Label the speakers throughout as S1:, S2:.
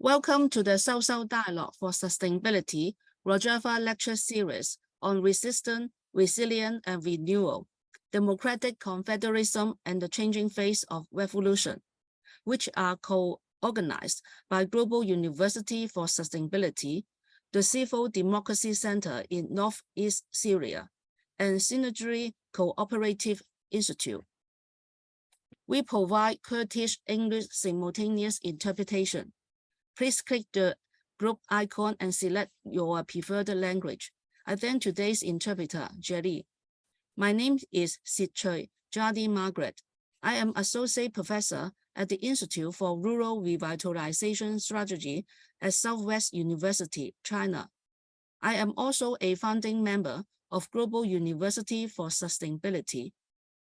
S1: Welcome to the South-South Dialogue for Sustainability Rojava Lecture Series on Resistance, Resilience and Renewal, Democratic Confederalism and the Changing Face of Revolution, which are co-organized by Global University for Sustainability, the Civil Democracy Center in North East Syria, and Synergy Cooperative Institute. We provide Kurdish English simultaneous interpretation. Please click the group icon and select your preferred language. I thank today's interpreter, Jelly. My name is Sitchoy Jadi Margaret. I am Associate Professor at the Institute for Rural Revitalization Strategy at Southwest University, China. I am also a founding member of Global University for Sustainability.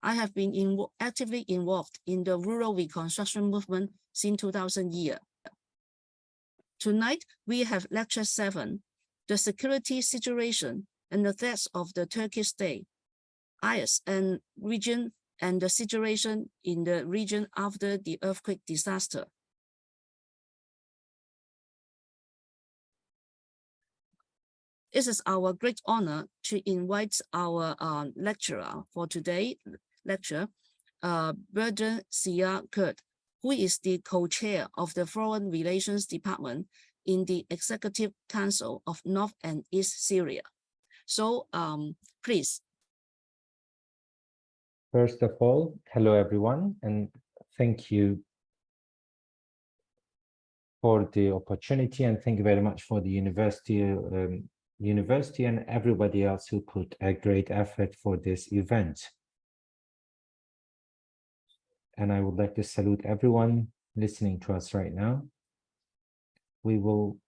S1: I have been actively involved in the rural reconstruction movement since 2000 years. Tonight, we have Lecture 7, The Security Situation and the Threats of the Turkish State, IS and region and the situation in the region after the earthquake disaster. It is our great honor to invite our lecturer for today's lecture, Bedran Çiya Kurd, who is the co-chair of the Foreign Relations Department in the Executive Council of North and East Syria. So please.
S2: First of all, hello everyone, and thank you for the opportunity, and thank you very much for the university and everybody else who put a great effort for this event. And I would like to salute everyone listening to us right now. We will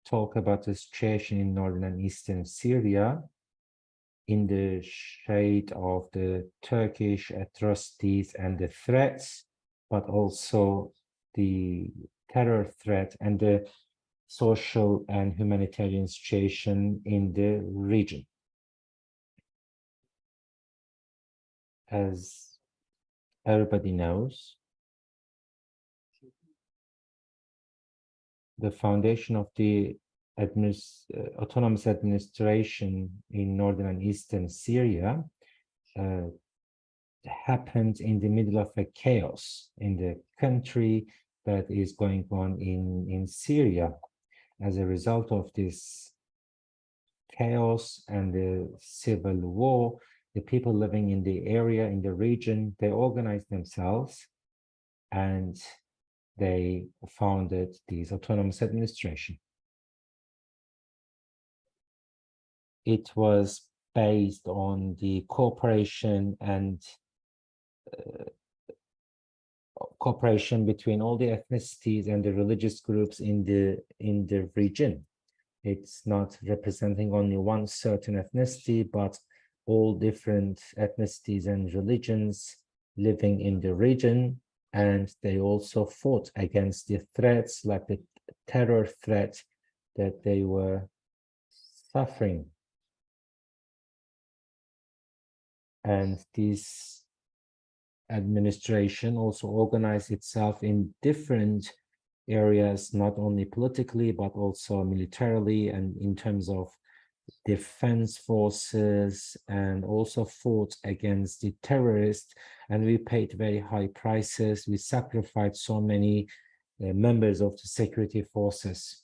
S2: talk about the situation in northern and eastern Syria in the shade of the Turkish atrocities and the threats, but also the terror threat and the social and humanitarian situation in the region. As everybody knows, the foundation of the autonomous administration in northern and eastern Syria happened in the middle of a chaos in the country that is going on in Syria. As a result of this chaos and the civil war, the people living in the area, in the region, they organized themselves and they founded this autonomous administration. It was based on the cooperation and cooperation between all the ethnicities and the religious groups in the region. It's not representing only one certain ethnicity, but all different ethnicities and religions living in the region, and they also fought against the threats like the terror threat that they were suffering. And this administration also organized itself in different areas, not only politically, but also militarily and in terms of defense forces, and also fought against the terrorists. And we paid very high prices. We sacrificed so many members of the security forces.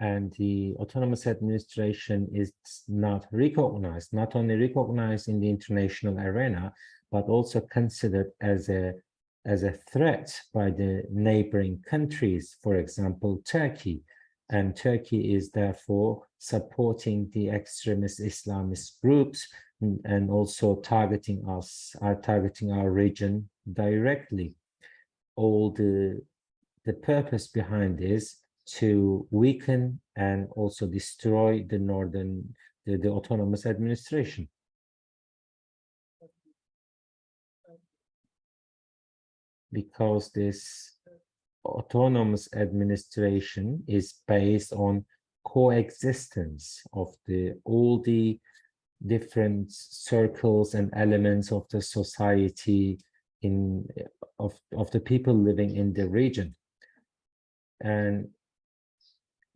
S2: And the autonomous administration is not recognized, not only recognized in the international arena, but also considered as a threat by the neighboring countries, for example, Turkey. And Turkey is therefore supporting the extremist Islamist groups and also targeting our region directly. All the purpose behind this to weaken and also destroy the autonomous administration. Because this autonomous administration is based on coexistence of all the different circles and elements of the society of the people living in the region. And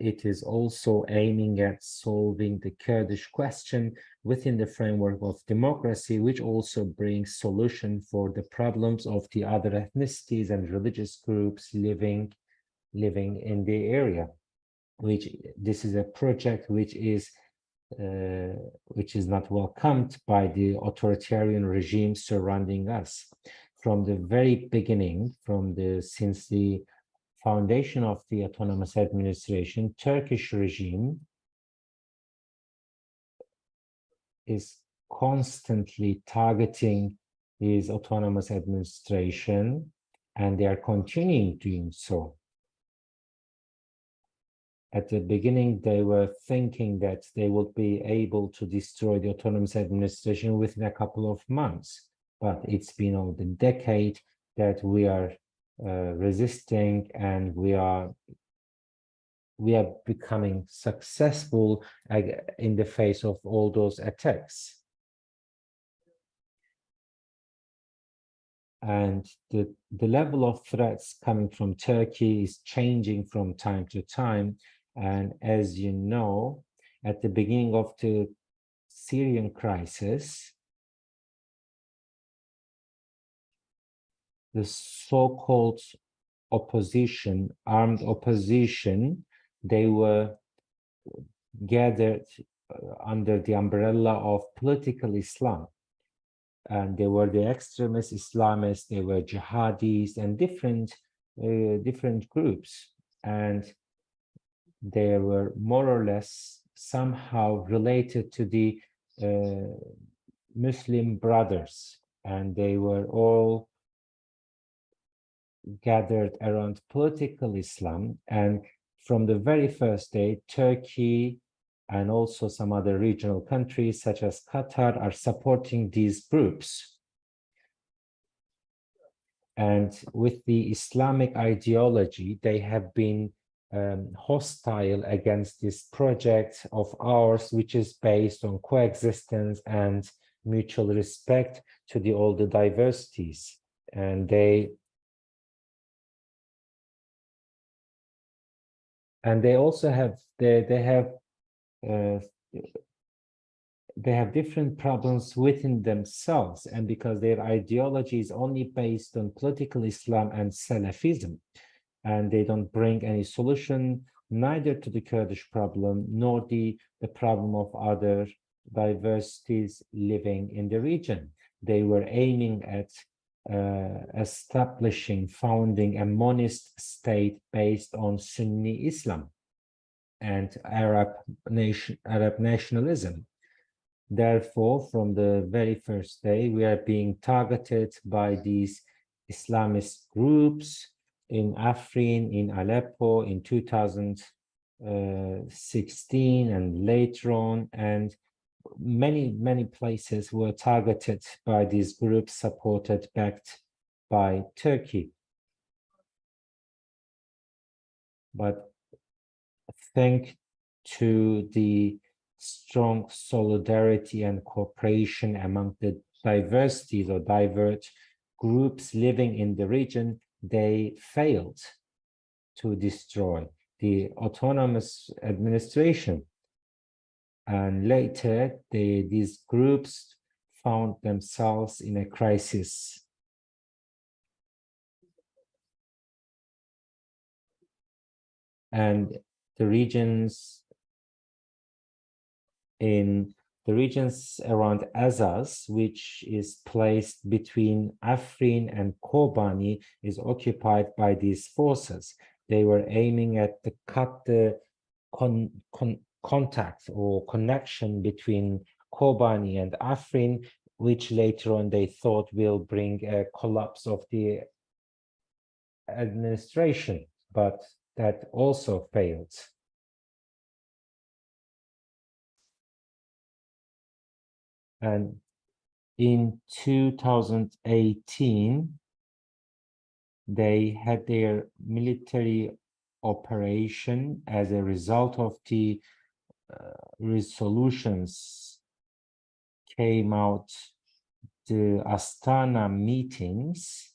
S2: it is also aiming at solving the Kurdish question within the framework of democracy, which also brings solution for the problems of the other ethnicities and religious groups living in the area. This is a project which is not welcomed by the authoritarian regime surrounding us. From the very beginning, since the foundation of the autonomous administration, Turkish regime is constantly targeting his autonomous administration, and they are continuing doing so. At the beginning, they were thinking that they would be able to destroy the autonomous administration within a couple of months, but it's been over a decade that we are resisting, and we are becoming successful in the face of all those attacks. And the level of threats coming from Turkey is changing from time to time. And as you know, at the beginning of the Syrian crisis, the so-called opposition, armed opposition, they were gathered under the umbrella of political Islam. And they were the extremist Islamists, they were jihadis and different groups. And they were more or less somehow related to the Muslim Brothers, and they were all gathered around political Islam. And from the very first day, Turkey and also some other regional countries such as Qatar are supporting these groups. And with the Islamic ideology, they have been hostile against this project of ours, which is based on coexistence and mutual respect to all the diversities. And they also have they have different problems within themselves, and because their ideology is only based on political Islam and Salafism, and they don't bring any solution neither to the Kurdish problem nor the problem of other diversities living in the region. They were aiming at founding a monist state based on Sunni Islam and Arab nationalism. Therefore, from the very first day, we are being targeted by these Islamist groups in Afrin, in Aleppo, in 2016 and later on, and many places were targeted by these groups backed by Turkey. But thanks to the strong solidarity and cooperation among the diversities or diverse groups living in the region, they failed to destroy the autonomous administration. And later, these groups found themselves in a crisis. And the regions around Azaz, which is placed between Afrin and Kobani, is occupied by these forces. They were aiming at cut the contact or connection between Kobani and Afrin, which later on they thought will bring a collapse of the administration, but that also failed. And in 2018, they had their military operation as a result of the resolutions came out the Astana meetings,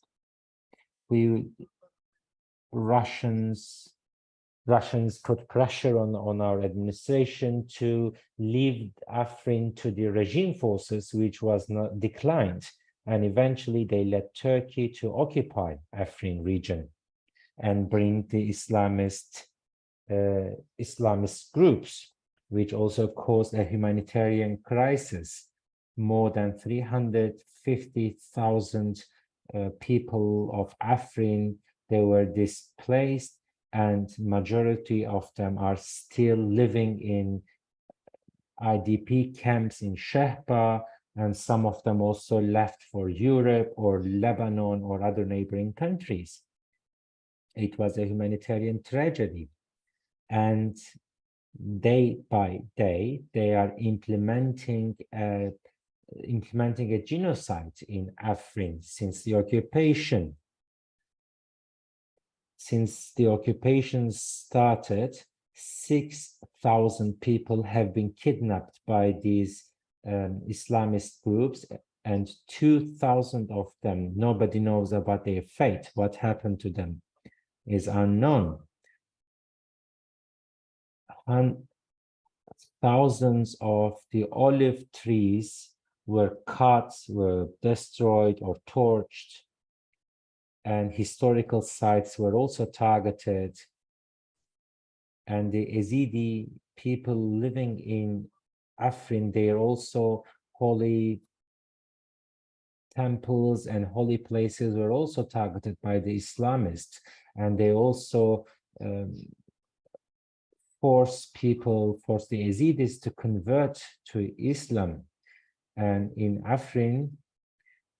S2: Russians put pressure on our administration to leave Afrin to the regime forces, which was not declined. And eventually they led Turkey to occupy Afrin region and bring the Islamist groups, which also caused a humanitarian crisis. More than 350,000 people of Afrin, they were displaced, and majority of them are still living in IDP camps in Shehba, and some of them also left for Europe or Lebanon or other neighboring countries. It was a humanitarian tragedy. And day by day, they are implementing a genocide in Afrin since the occupation. Since the occupation started, 6,000 people have been kidnapped by these Islamist groups, and 2,000 of them, nobody knows about their fate. What happened to them is unknown. Thousands of the olive trees were cut, were destroyed or torched, and historical sites were also targeted. And the Yazidi people living in Afrin, they are also holy temples and holy places were also targeted by the Islamists, and they also force the Yazidis to convert to Islam. And in Afrin,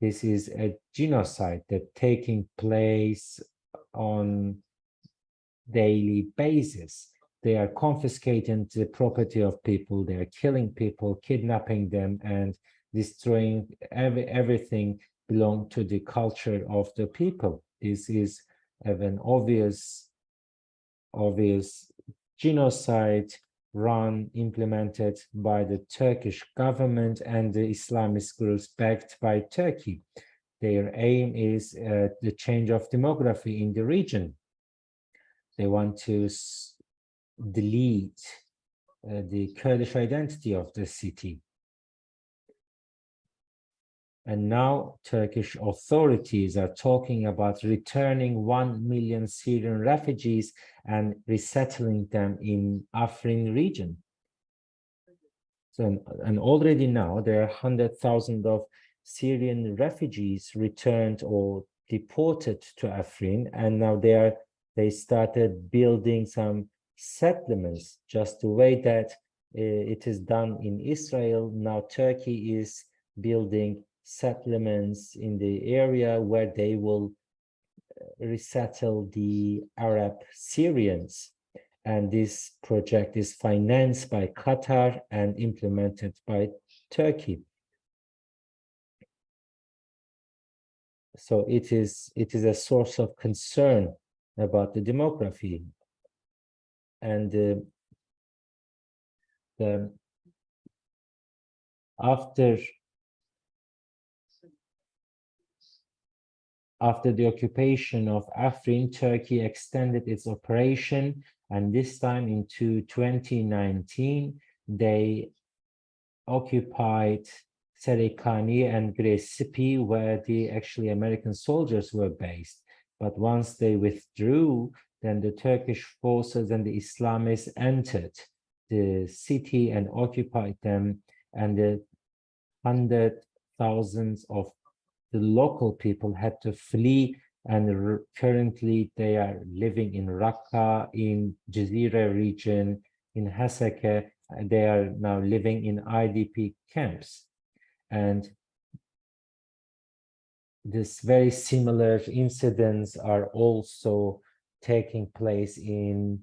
S2: this is a genocide that's taking place on daily basis. They are confiscating the property of people, they are killing people, kidnapping them, and destroying everything belong to the culture of the people. This is an obvious genocide implemented by the Turkish government and the Islamist groups backed by Turkey. Their aim is the change of demography in the region. They want to delete the Kurdish identity of the city. And now Turkish authorities are talking about returning 1 million Syrian refugees and resettling them in Afrin region. So, and already now there are 100,000 of Syrian refugees returned or deported to Afrin, and now they started building some settlements, just the way that it is done in Israel. Now Turkey is building settlements in the area where they will resettle the Arab Syrians. And this project is financed by Qatar and implemented by Turkey. So it is a source of concern about the demography. And after the occupation of Afrin, Turkey extended its operation, and this time into 2019, they occupied Serikani and Gresipi, where the actually American soldiers were based. But once they withdrew, then the Turkish forces and the Islamists entered the city and occupied them, and the hundred thousands of the local people had to flee, and currently they are living in Raqqa, in Jazira region, in Hasaka. They are now living in IDP camps. And this very similar incidents are also taking place in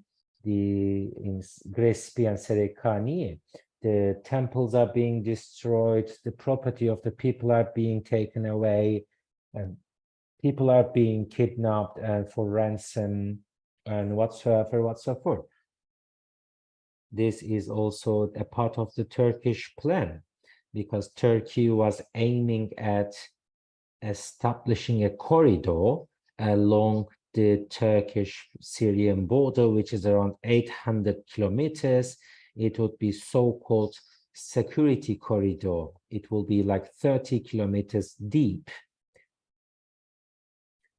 S2: Grespi and Serekani. The temples are being destroyed, the property of the people are being taken away, and people are being kidnapped for ransom and whatsoever. This is also a part of the Turkish plan. because Turkey was aiming at establishing a corridor along the Turkish-Syrian border, which is around 800 kilometers. It would be so-called security corridor. It will be like 30 kilometers deep.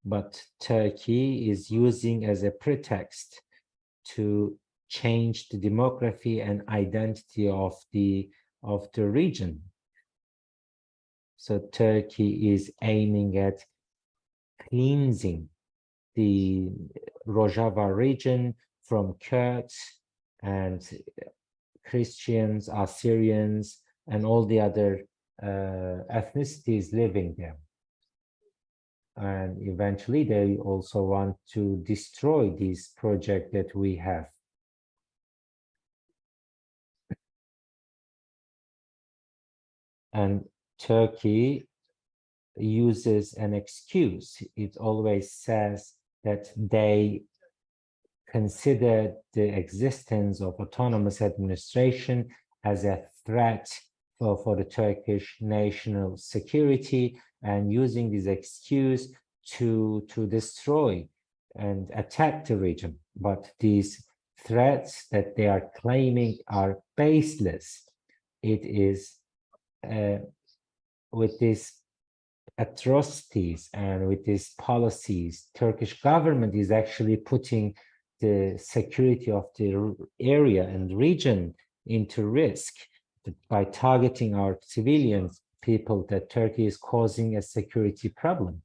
S2: But Turkey is using as a pretext to change the demography and identity of the region. So Turkey is aiming at cleansing the Rojava region from Kurds and Christians, Assyrians, and all the other ethnicities living there. And eventually they also want to destroy this project that we have. And Turkey uses an excuse. It always says that they consider the existence of autonomous administration as a threat for the Turkish national security, and using this excuse to destroy and attack the region. But these threats that they are claiming are baseless. It is with these atrocities and with these policies, Turkish government is actually putting the security of the area and region into risk by targeting our civilians, people that Turkey is causing a security problem.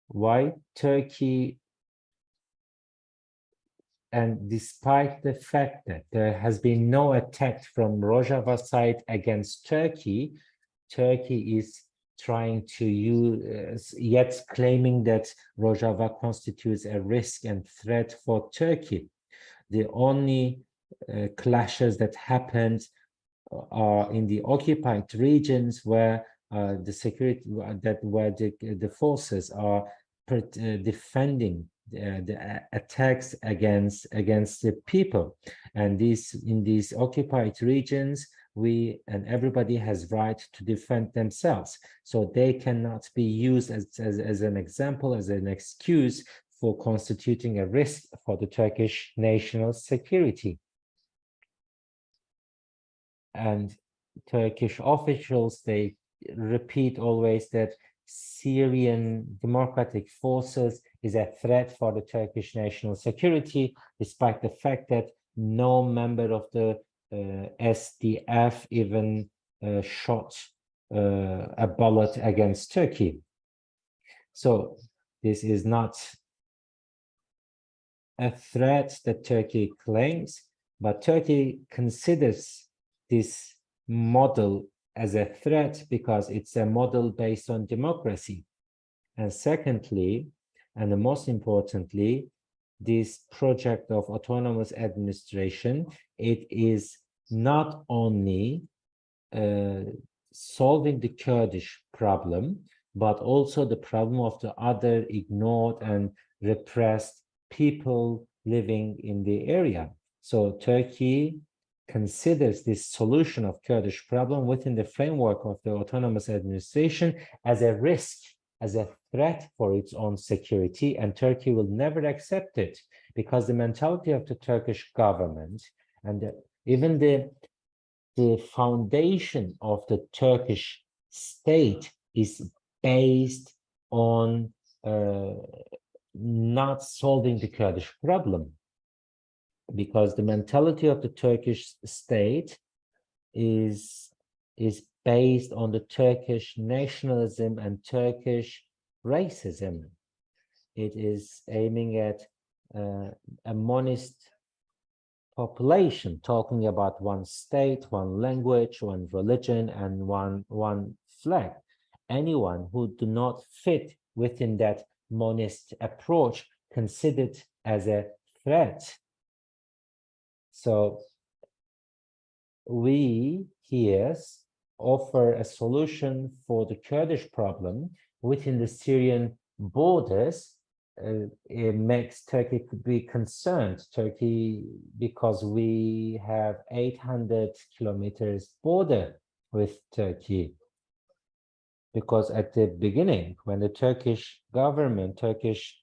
S2: Why Turkey? And despite the fact that there has been no attack from Rojava side against Turkey, Turkey is trying to use, yet claiming that Rojava constitutes a risk and threat for Turkey. The only clashes that happened are in the occupied regions where the security, where the forces are defending the attacks against the people. And in these occupied regions, we and everybody has right to defend themselves. So they cannot be used as an example, as an excuse for constituting a risk for the Turkish national security. And Turkish officials, they repeat always that Syrian democratic forces is a threat for the Turkish national security, despite the fact that no member of the SDF even shot a bullet against Turkey. So this is not a threat that Turkey claims, but Turkey considers this model as a threat because it's a model based on democracy. And secondly, and the most importantly, this project of autonomous administration, it is not only solving the Kurdish problem, but also the problem of the other ignored and repressed people living in the area. So Turkey considers this solution of Kurdish problem within the framework of the autonomous administration as a risk, as a threat for its own security, and Turkey will never accept it because the mentality of the Turkish government and even the foundation of the Turkish state is based on not solving the Kurdish problem, because the mentality of the Turkish state is based on the Turkish nationalism and Turkish racism. It is aiming at a monist population, talking about one state, one language, one religion, and one flag. Anyone who do not fit within that monist approach considered as a threat. So we here offer a solution for the Kurdish problem within the Syrian borders, it makes Turkey to be concerned. Turkey, because we have 800 kilometers border with Turkey. Because at the beginning, when the Turkish government, Turkish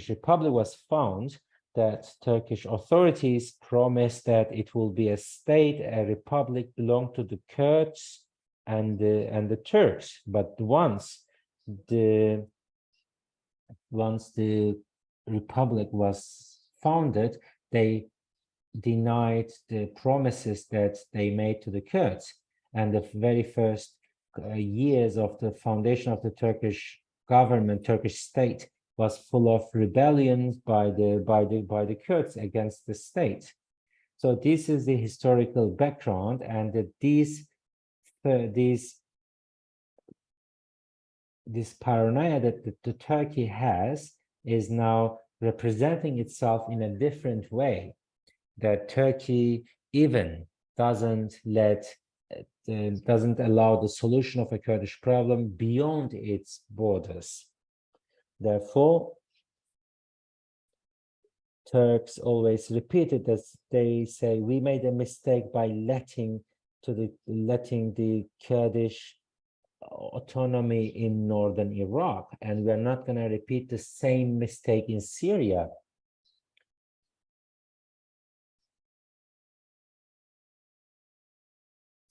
S2: Republic was found, that Turkish authorities promised that it will be a state, a republic belong to the Kurds and the Turks. But once the republic was founded, they denied the promises that they made to the Kurds. And the very first years of the foundation of the Turkish government, Turkish state, was full of rebellions by the Kurds against the state. So this is the historical background, and that this paranoia that the Turkey has is now representing itself in a different way. That Turkey even doesn't allow the solution of a Kurdish problem beyond its borders. Therefore, Turks always repeat it, as they say, we made a mistake by letting the Kurdish autonomy in northern Iraq, and we're not going to repeat the same mistake in Syria.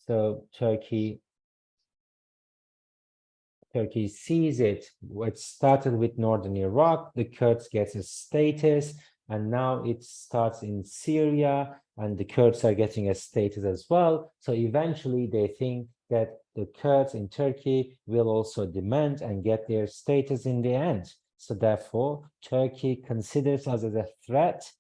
S2: So Turkey sees it. What started with northern Iraq, the Kurds get a status, and now it starts in Syria, and the Kurds are getting a status as well. So eventually they think that the Kurds in Turkey will also demand and get their status in the end. So therefore, Turkey considers us as a threat,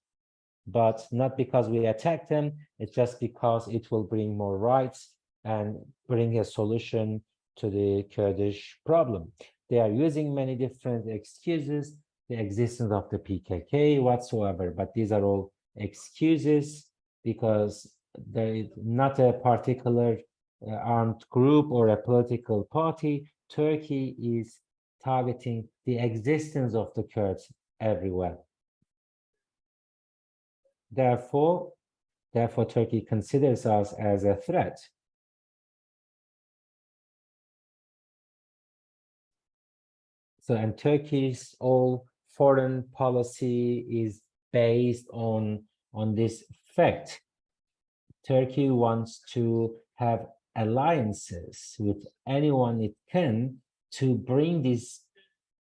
S2: but not because we attack them, it's just because it will bring more rights and bring a solution to the Kurdish problem. They are using many different excuses, the existence of the PKK whatsoever, but these are all excuses because there is not a particular armed group or a political party. Turkey is targeting the existence of the Kurds everywhere. Therefore, Turkey considers us as a threat. So, and Turkey's all foreign policy is based on this fact. Turkey wants to have alliances with anyone it can to bring these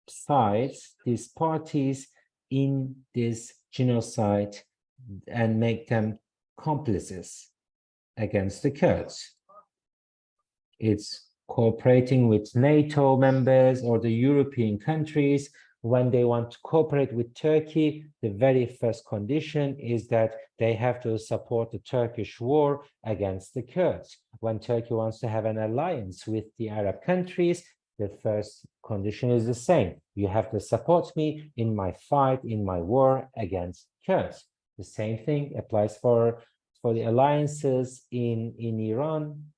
S2: sides, these parties in this genocide and make them complices against the Kurds. It's cooperating with NATO members or the European countries. When they want to cooperate with Turkey, the very first condition is that they have to support the Turkish war against the Kurds. When Turkey wants to have an alliance with the Arab countries, the first condition is the same. You have to support me in my fight, in my war against Kurds. The same thing applies for the alliances in Iran,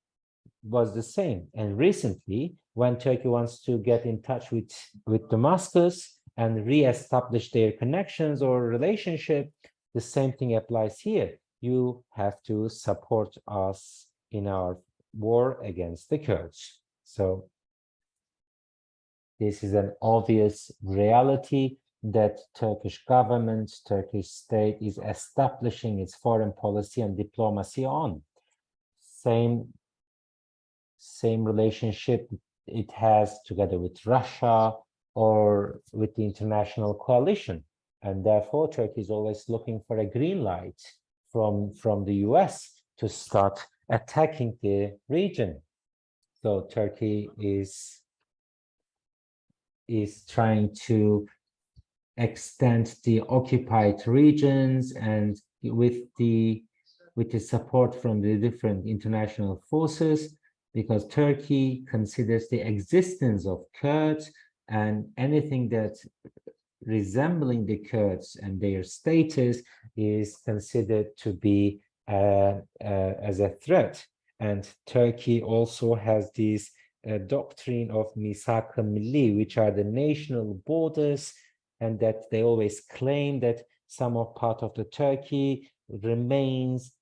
S2: was the same. And recently, when Turkey wants to get in touch with Damascus and re-establish their connections or relationship, the same thing applies here. You have to support us in our war against the Kurds. So this is an obvious reality that Turkish government, Turkish state is establishing its foreign policy and diplomacy on. Same relationship it has together with Russia or with the international coalition. And therefore, Turkey is always looking for a green light from the US to start attacking the region. So Turkey is trying to extend the occupied regions, and with the support from the different international forces, because Turkey considers the existence of Kurds and anything that resembling the Kurds and their status is considered to be as a threat. And Turkey also has this doctrine of misak-ı milli, which are the national borders and that they always claim that some of part of the Turkey remains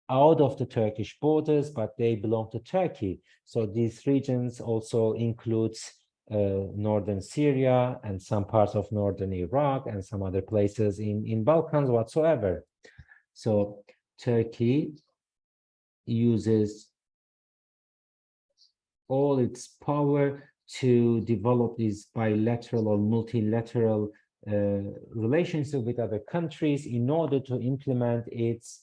S2: out of the Turkish borders, but they belong to Turkey. So these regions also includes northern Syria and some parts of northern Iraq and some other places in Balkans whatsoever. So Turkey uses all its power to develop these bilateral or multilateral relationship with other countries in order to implement its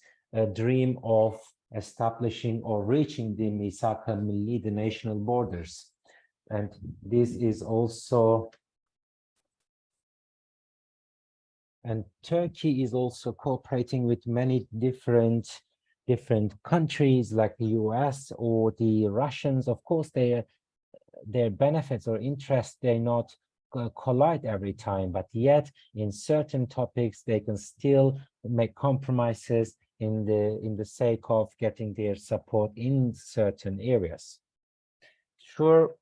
S2: dream of establishing or reaching the Misak-ı Milli, the national borders. And this is also, and Turkey is also cooperating with many different countries like the US or the Russians. Of course, their benefits or interests, they not collide every time, but yet in certain topics they can still make compromises in the sake of getting their support in certain areas. Sure.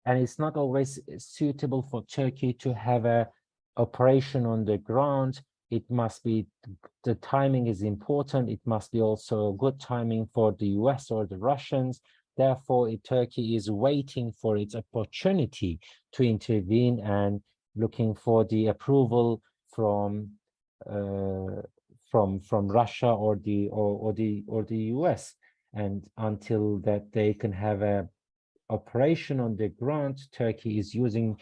S2: And it's not always suitable for Turkey to have a operation on the ground. It must be, the timing is important. It must be also good timing for the US or the Russians. Therefore, Turkey is waiting for its opportunity to intervene and looking for the approval from Russia or the US. And until that they can have a operation on the ground, Turkey is using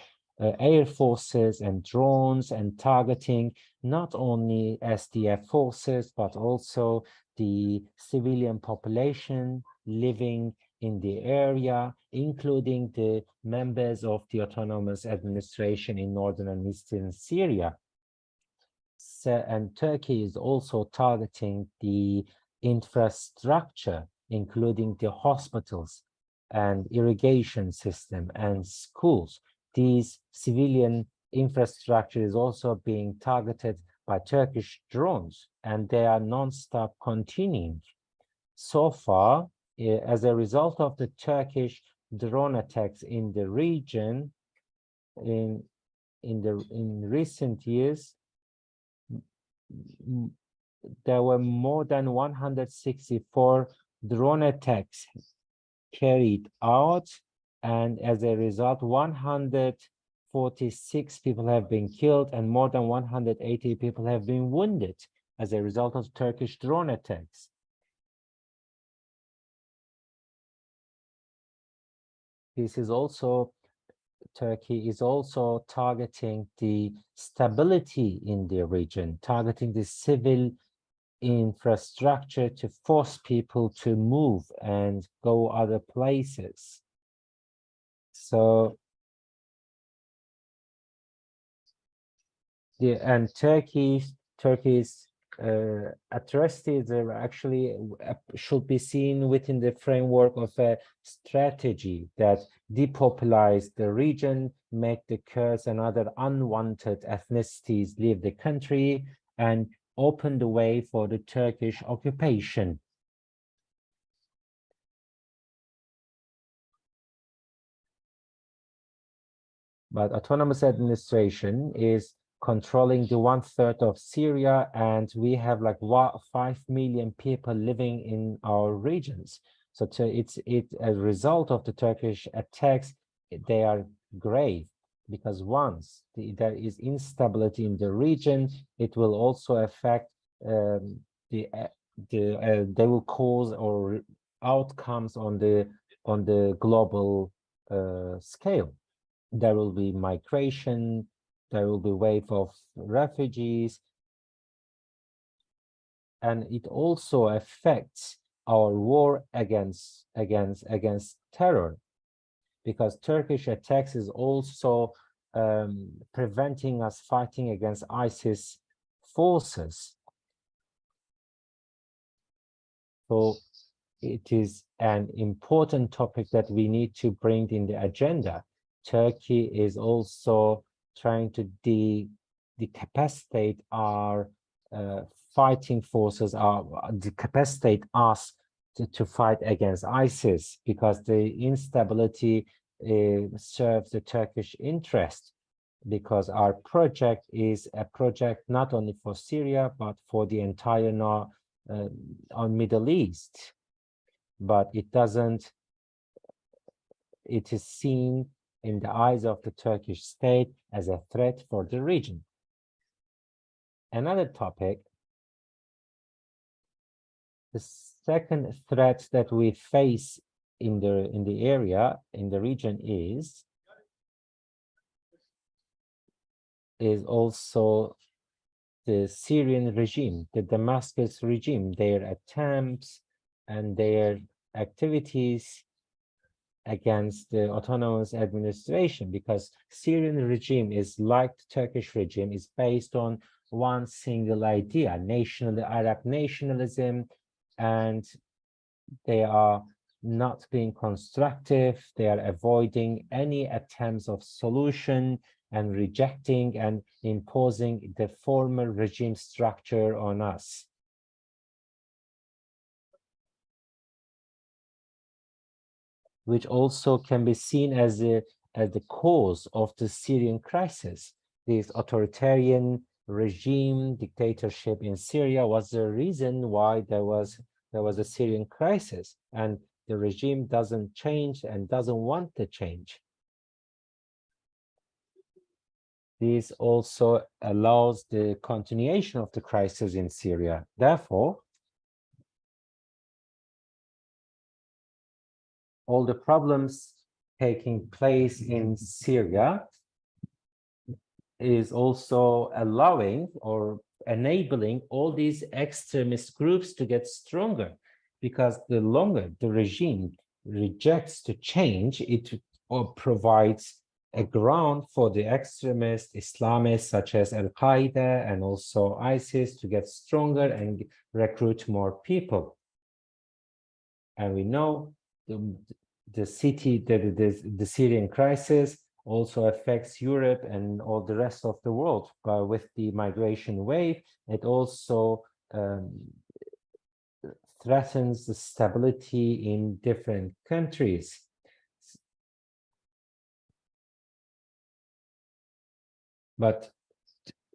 S2: air forces and drones and targeting not only SDF forces, but also the civilian population living in the area, including the members of the autonomous administration in northern and eastern Syria. And Turkey is also targeting the infrastructure, including the hospitals and irrigation system and schools. These civilian infrastructure is also being targeted by Turkish drones, and they are non-stop continuing. So far, as a result of the Turkish drone attacks in the region, in recent years, there were more than 164 drone attacks carried out, and as a result 146 people have been killed and more than 180 people have been wounded as a result of Turkish drone attacks. This is also, Turkey is also targeting the stability in the region, targeting the civil infrastructure to force people to move and go other places. So Turkey's atrocities are actually should be seen within the framework of a strategy that depopulized the region, make the Kurds and other unwanted ethnicities leave the country, and open the way for the Turkish occupation. But autonomous administration is controlling the 1/3 of Syria, and we have like 5 million people living in our regions. So it's a result of the Turkish attacks. They are grave, because once there is instability in the region, it will also affect they will cause or outcomes on the global scale. There will be migration, there will be wave of refugees, and it also affects our war against terror, because Turkish attacks is also preventing us fighting against ISIS forces. So it is an important topic that we need to bring in the agenda. Turkey is also trying to decapacitate our fighting forces capacitate us to fight against ISIS, because the instability serves the Turkish interest, because our project is a project not only for Syria, but for the entire Middle East. But it is seen in the eyes of the Turkish state as a threat for the region. Another topic, the second threat that we face in the area, in the region, is also the Syrian regime, the Damascus regime, their attempts and their activities against the autonomous administration, because Syrian regime is like the Turkish regime, is based on one single idea, Arab nationalism, and they are not being constructive. They are avoiding any attempts of solution and rejecting and imposing the former regime structure on us. Which also can be seen as the cause of the Syrian crisis. This authoritarian regime dictatorship in Syria was the reason why there was a Syrian crisis, and the regime doesn't change and doesn't want to change. This also allows the continuation of the crisis in Syria. Therefore, all the problems taking place in Syria is also allowing or enabling all these extremist groups to get stronger, because the longer the regime rejects to change, it provides a ground for the extremist Islamists such as Al-Qaeda and also ISIS to get stronger and recruit more people. And we know the Syrian crisis also affects Europe and all the rest of the world, but with the migration wave, it also threatens the stability in different countries. But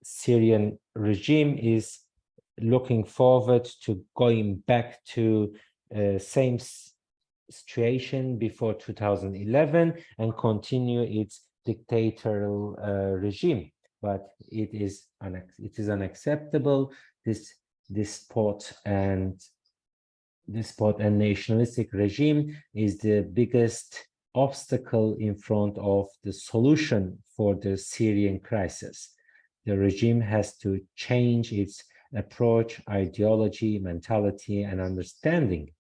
S2: Syrian regime is looking forward to going back to same situation before 2011 and continue its dictatorial regime, but it is unacceptable. This despot and nationalistic regime is the biggest obstacle in front of the solution for the Syrian crisis. The regime has to change its approach, ideology, mentality, and understanding.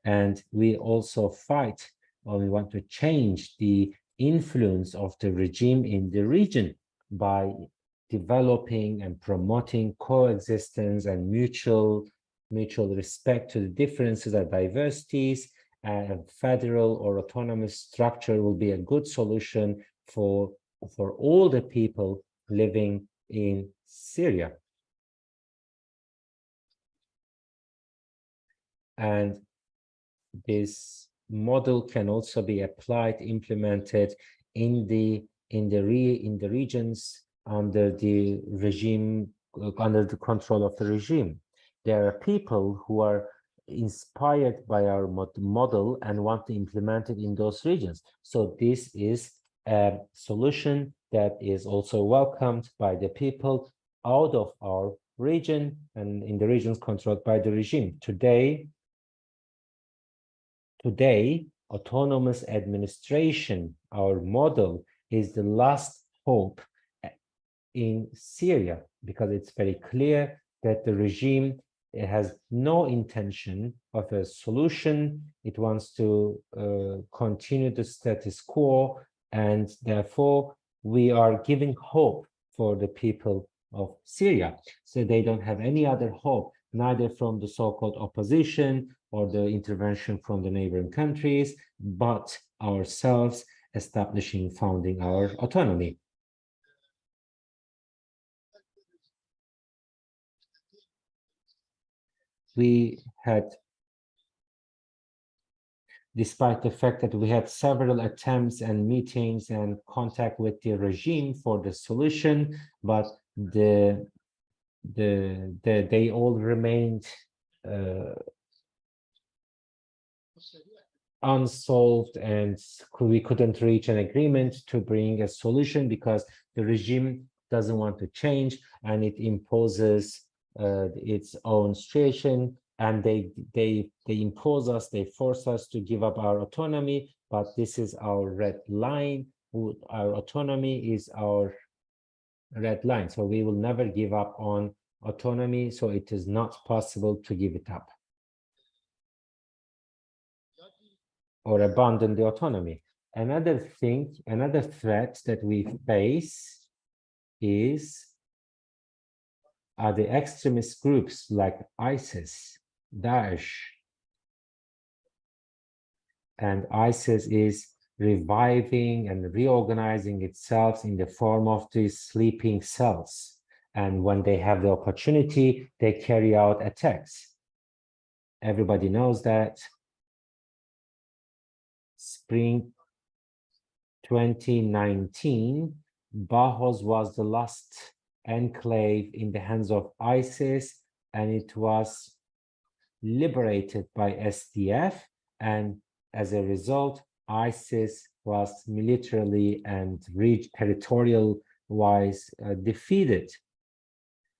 S2: And we also fight, or we want to change the influence of the regime in the region by developing and promoting coexistence and mutual respect to the differences and diversities, and federal or autonomous structure will be a good solution for all the people living in Syria. And this model can also be applied, implemented in the regions under the regime, under the control of the regime. There are people who are inspired by our model and want to implement it in those regions. So this is a solution that is also welcomed by the people out of our region and in the regions controlled by the regime. Today, autonomous administration, our model, is the last hope in Syria, because it's very clear that the regime has no intention of a solution. It wants to continue the status quo, and therefore we are giving hope for the people of Syria. So they don't have any other hope, neither from the so-called opposition or the intervention from the neighboring countries, but ourselves founding our autonomy. we had, despite the fact that we had several attempts and meetings and contact with the regime for the solution, but they all remained unsolved, and we couldn't reach an agreement to bring a solution because the regime doesn't want to change and it imposes its own situation, and they impose us, they force us to give up our autonomy. But this is our red line. Our autonomy is our red line, so we will never give up on autonomy, so it is not possible to give it up or abandon the autonomy. Another thing, another threat that we face are the extremist groups like ISIS, Daesh. And ISIS is reviving and reorganizing itself in the form of these sleeping cells. And when they have the opportunity, they carry out attacks. Everybody knows that. Spring 2019, Bahos was the last enclave in the hands of ISIS, and it was liberated by SDF, and as a result, ISIS was militarily and territorial-wise defeated,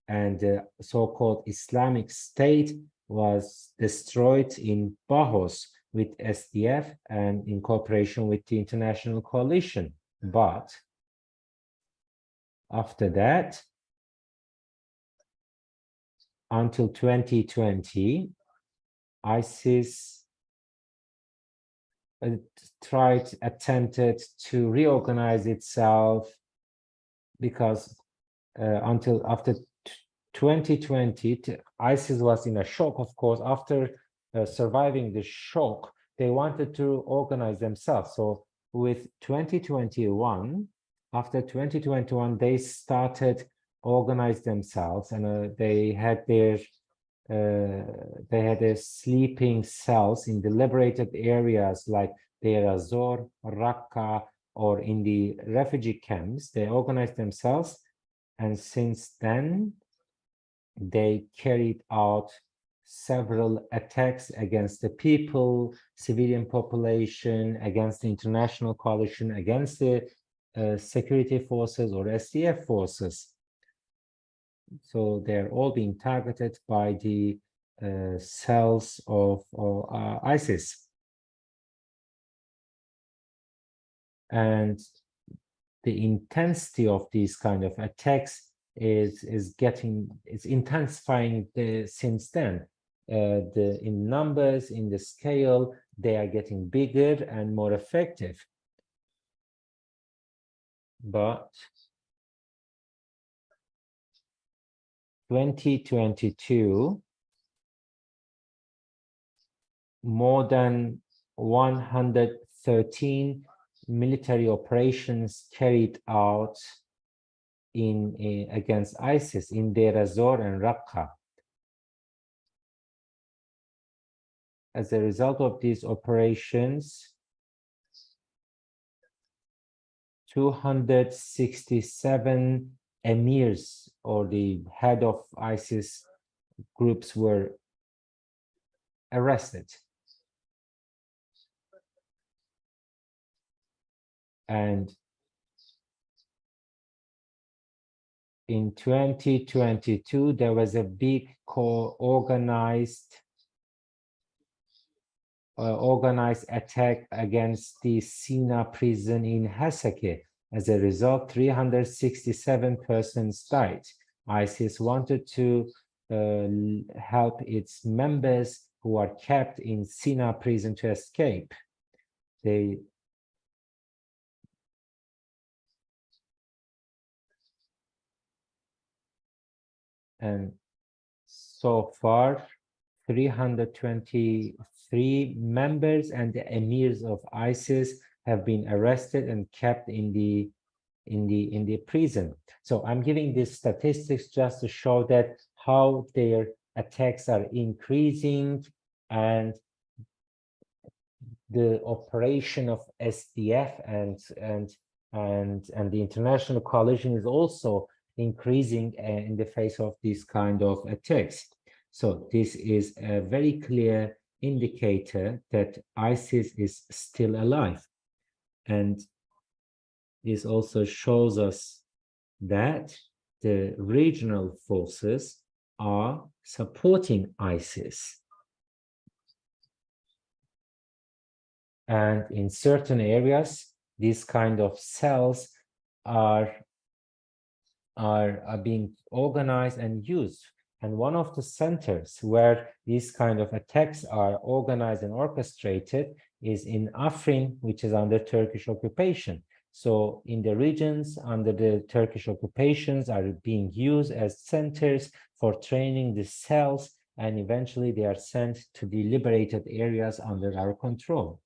S2: and the so-called Islamic State was destroyed in Bahos with SDF and in cooperation with the international coalition. But after that, until 2020, ISIS attempted to reorganize itself, because until after 2020, ISIS was in a shock, of course. After surviving the shock, they wanted to organize themselves. So with 2021, after 2021, they started organize themselves, and they had their sleeping cells in the liberated areas like Deir ez-Zor, Raqqa, or in the refugee camps. They organized themselves, and since then they carried out several attacks against the people, civilian population, against the international coalition, against the security forces or SDF forces. So they're all being targeted by the cells of ISIS. And the intensity of these kind of attacks is intensifying since then. In numbers, in the scale, they are getting bigger and more effective. But 2022, more than 113 military operations carried out against ISIS in Deir ez-Zor and Raqqa. As a result of these operations, 267 emirs, or the head of ISIS groups, were arrested. And in 2022, there was a big organized attack against the Sina prison in Hasake. As a result, 367 persons died. ISIS wanted to help its members who are kept in Sina prison to escape. And so far, 323 members and the emirs of ISIS have been arrested and kept in the prison. So I'm giving these statistics just to show that how their attacks are increasing, and the operation of SDF and the international coalition is also increasing in the face of this kind of attacks. So this is a very clear indicator that ISIS is still alive. And this also shows us that the regional forces are supporting ISIS. And in certain areas, these kind of cells are being organized and used. And one of the centers where these kind of attacks are organized and orchestrated is in Afrin, which is under Turkish occupation. So in the regions under the Turkish occupations are being used as centers for training the cells, and eventually they are sent to the liberated areas under our control.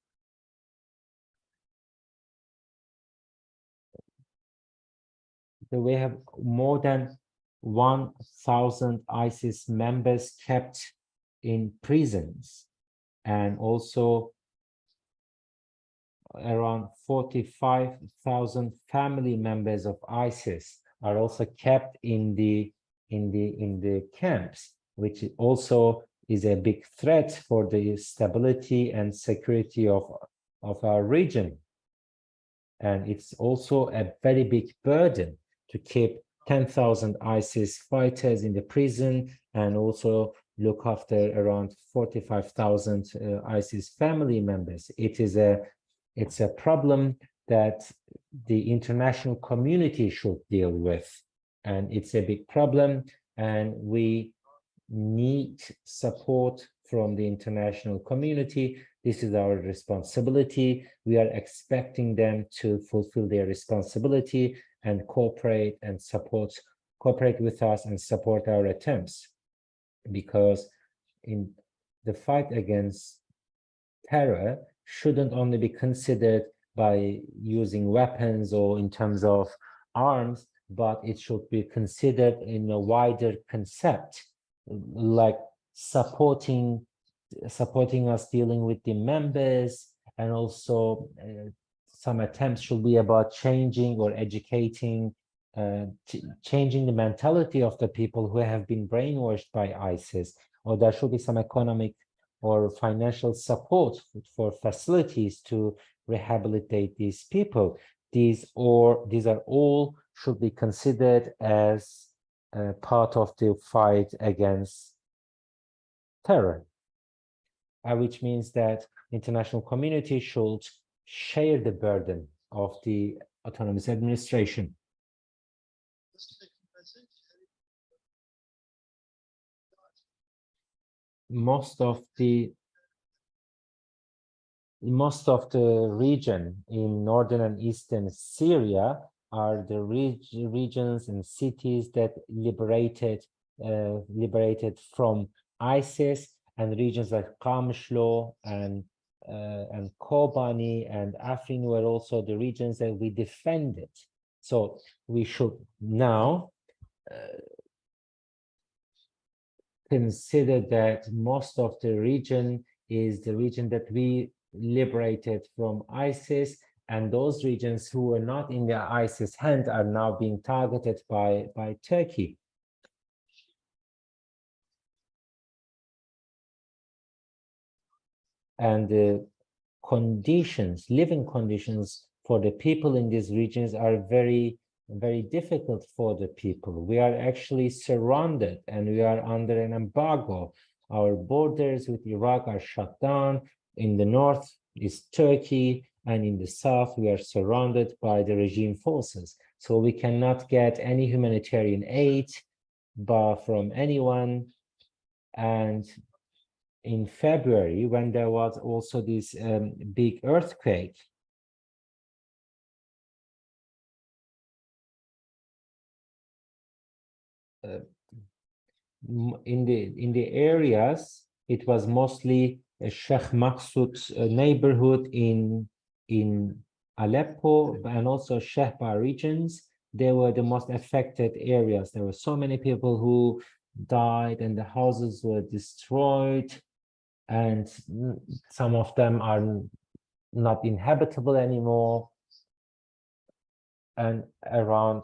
S2: So we have more than 1,000 ISIS members kept in prisons, and also around 45,000 family members of ISIS are also kept in the camps, which also is a big threat for the stability and security of our region. And it's also a very big burden to keep 10,000 ISIS fighters in the prison, and also look after around 45,000 ISIS family members. It's a problem that the international community should deal with, and it's a big problem, and we need support from the international community. This is our responsibility. We are expecting them to fulfill their responsibility and cooperate with us and support our attempts, because in the fight against terror shouldn't only be considered by using weapons or in terms of arms, but it should be considered in a wider concept, like supporting us dealing with the members, and also some attempts should be about changing or educating, changing the mentality of the people who have been brainwashed by ISIS, or there should be some economic or financial support for facilities to rehabilitate these people. These are all should be considered as part of the fight against terror, which means that international community should share the burden of the autonomous administration. Most of the region in northern and eastern Syria are the regions and cities that liberated from ISIS, and regions like Qamishlo and Kobani and Afrin were also the regions that we defended. So we should now consider that most of the region is the region that we liberated from ISIS, and those regions who were not in the ISIS hand are now being targeted by Turkey. And the living conditions for the people in these regions are very, very difficult for the people. We are actually surrounded and we are under an embargo. Our borders with Iraq are shut down. In the north is Turkey, and in the south we are surrounded by the regime forces. So we cannot get any humanitarian aid from anyone. And in February, when there was also this big earthquake, in the areas, it was mostly a Sheikh Maksud neighborhood in Aleppo, and also Shehba regions. They were the most affected areas. There were so many people who died and the houses were destroyed, and some of them are not inhabitable anymore, and around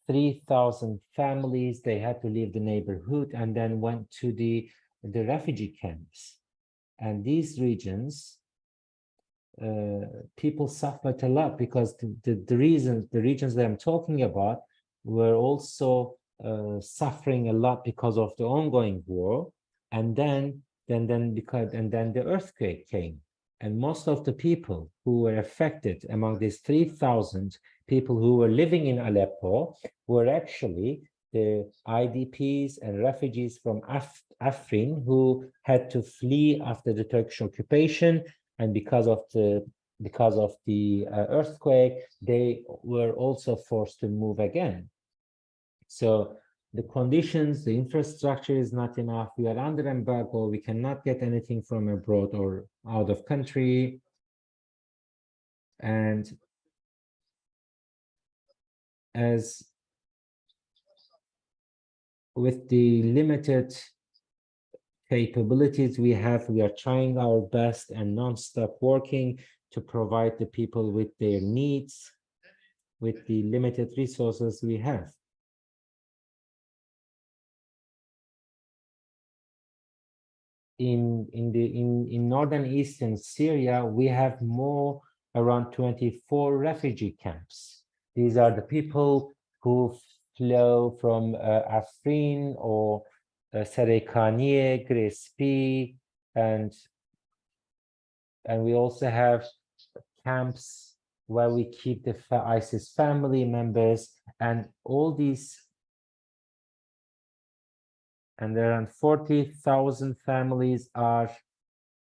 S2: 3,000 families, they had to leave the neighborhood and then went to the refugee camps. And these regions, people suffered a lot because the regions that I'm talking about were also suffering a lot because of the ongoing war, and then the earthquake came, and most of the people who were affected among these 3,000 people who were living in Aleppo were actually the IDPs and refugees from Afrin who had to flee after the Turkish occupation, and because of the earthquake, they were also forced to move again. So the conditions, the infrastructure is not enough. We are under embargo. We cannot get anything from abroad or out of country. And as with the limited capabilities we have, we are trying our best and non-stop working to provide the people with their needs with the limited resources we have. In northern eastern Syria, we have around 24 refugee camps. These are the people who flow from Afrin or Serekaniye, Grespi, and we also have camps where we keep the ISIS family members, and all these, and around 40,000 families are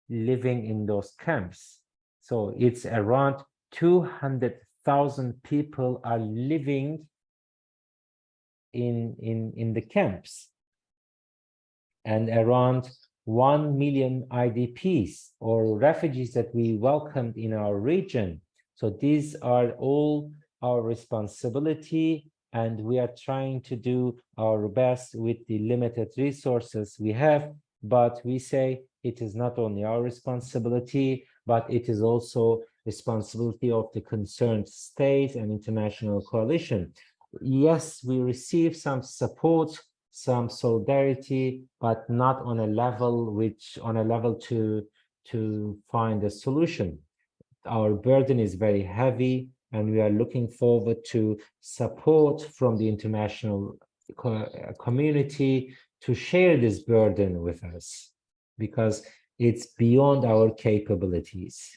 S2: living in those camps. So it's around 200,000 people are living in the camps, and around 1 million IDPs or refugees that we welcomed in our region. So these are all our responsibility, and we are trying to do our best with the limited resources we have. But we say it is not only our responsibility, but it is also responsibility of the concerned state and international coalition. Yes, we receive some support, some solidarity, but not on a level to find a solution. Our burden is very heavy, and we are looking forward to support from the international community to share this burden with us, because it's beyond our capabilities.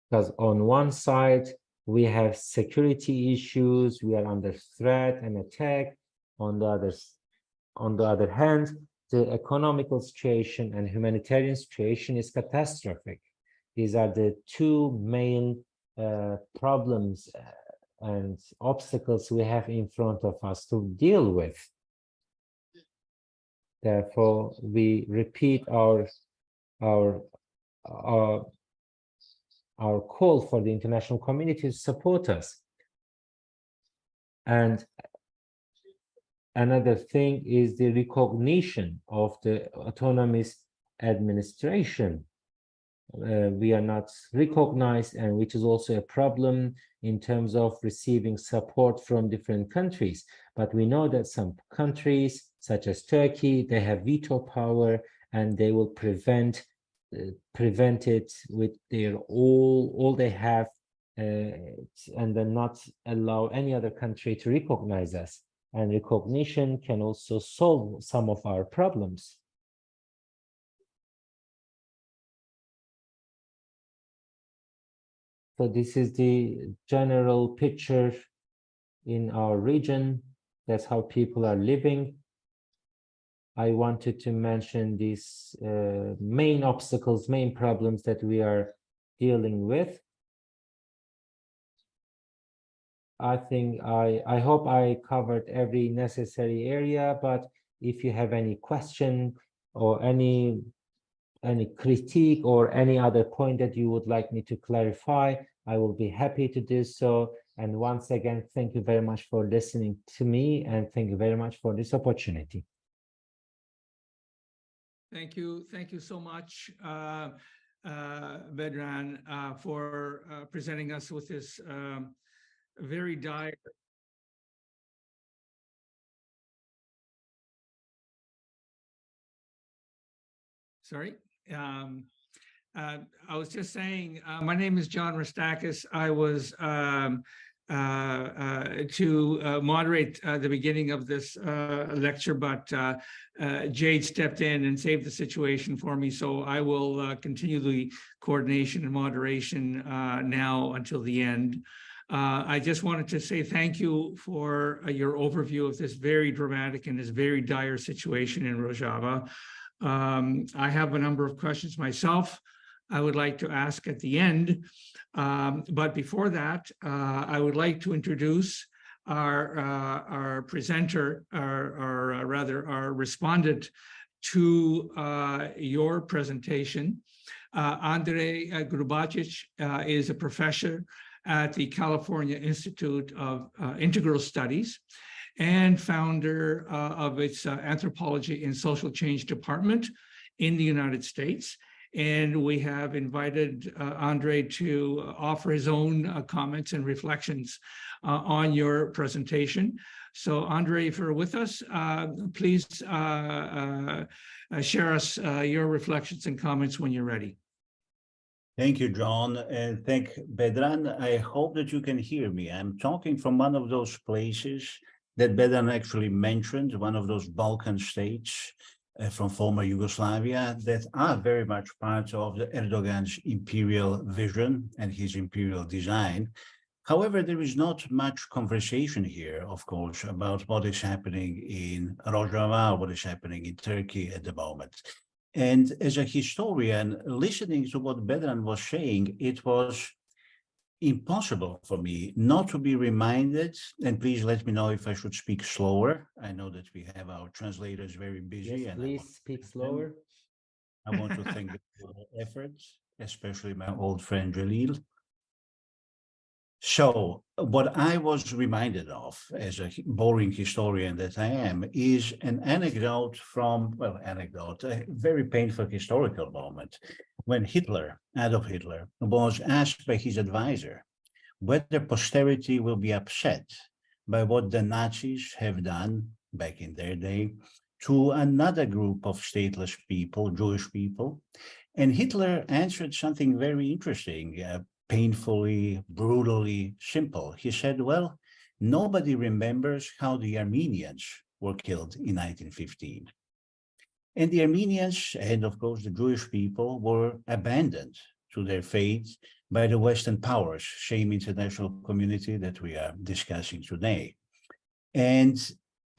S2: Because on one side, we have security issues, we are under threat and attack. On the other hand, the economical situation and humanitarian situation is catastrophic. These are the two main problems and obstacles we have in front of us to deal with. Therefore, we repeat our call for the international community to support us. And another thing is the recognition of the autonomous administration. We are not recognized, and which is also a problem in terms of receiving support from different countries. But we know that some countries, such as Turkey, they have veto power, and they will prevent it with their all they have, and then not allow any other country to recognize us. And recognition can also solve some of our problems. So this is the general picture in our region. That's how people are living. I wanted to mention these main obstacles, main problems that we are dealing with. I think I hope I covered every necessary area, but if you have any question or any critique or any other point that you would like me to clarify, I will be happy to do so. And once again, thank you very much for listening to me, and thank you very much for this opportunity.
S3: Thank you so much, Bedran, for presenting us with this very dire. Sorry. I was just saying, my name is John Rastakis. I was to moderate the beginning of this lecture, but Jade stepped in and saved the situation for me. So I will continue the coordination and moderation now until the end. I just wanted to say thank you for your overview of this very dramatic and this very dire situation in Rojava. I have a number of questions myself I would like to ask at the end. But before that, I would like to introduce our presenter, or rather our respondent to your presentation. Andrei Grubacic is a professor at the California Institute of Integral Studies and founder of its Anthropology and Social Change Department in the United States. And we have invited Andrei to offer his own comments and reflections on your presentation. So Andrei, if you're with us, please share us your reflections and comments when you're ready.
S4: Thank you, John, and thank Bedran. I hope that you can hear me. I'm talking from one of those places that Bedran actually mentioned, one of those Balkan states from former Yugoslavia that are very much part of the Erdogan's imperial vision and his imperial design. However, there is not much conversation here, of course, about what is happening in Rojava, what is happening in Turkey at the moment. And as a historian, listening to what Bedran was saying, it was impossible for me not to be reminded, and please let me know if I should speak slower. I know that we have our translators very busy.
S2: Yes,
S4: and
S2: please speak slower.
S4: I want to thank them for their efforts, especially my old friend Jalil. So what I was reminded of as a boring historian that I am is an anecdote from, well, a very painful historical moment when Adolf Hitler, was asked by his advisor whether posterity will be upset by what the Nazis have done back in their day to another group of stateless people, Jewish people. And Hitler answered something very interesting, painfully, brutally simple. He said, well, nobody remembers how the Armenians were killed in 1915. And the Armenians, and of course the Jewish people, were abandoned to their fate by the Western powers, same international community that we are discussing today. And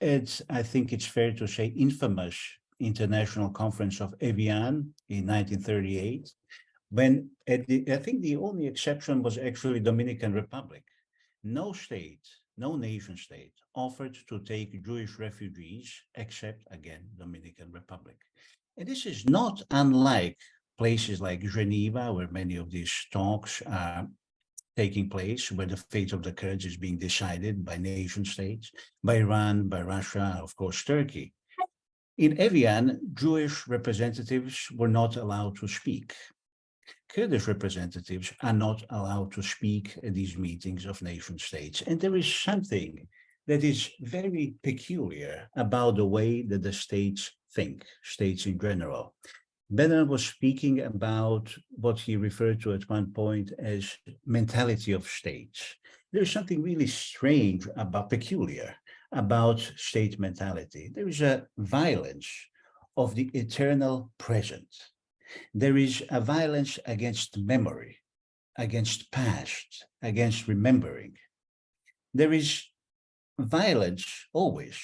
S4: I think it's fair to say, infamous International Conference of Evian in 1938, when I think the only exception was actually Dominican Republic. No state, no nation state offered to take Jewish refugees except, again, Dominican Republic. And this is not unlike places like Geneva, where many of these talks are taking place, where the fate of the Kurds is being decided by nation states, by Iran, by Russia, of course, Turkey. In Evian, Jewish representatives were not allowed to speak. Kurdish representatives are not allowed to speak at these meetings of nation states. And there is something that is very peculiar about the way that the states think, states in general. Bedran was speaking about what he referred to at one point as mentality of states. There is something really strange about, peculiar about state mentality. There is a violence of the eternal present. There is a violence against memory, against past, against remembering. There is violence always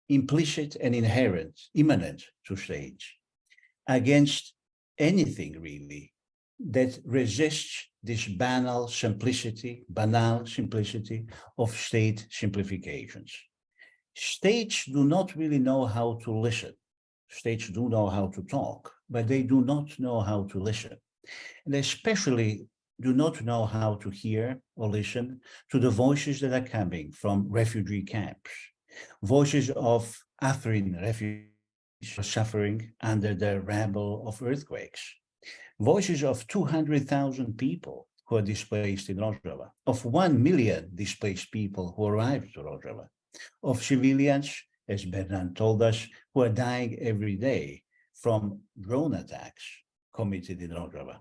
S4: implicit and inherent, immanent to states, against anything really that resists this banal simplicity of state simplifications. States do not really know how to listen. States do know how to talk, but they do not know how to listen. And especially do not know how to hear or listen to the voices that are coming from refugee camps, voices of Afrin refugees suffering under the rabble of earthquakes, voices of 200,000 people who are displaced in Rojava, of 1 million displaced people who arrived to Rojava, of civilians, as Bedran told us, who are dying every day from drone attacks committed in Rojava.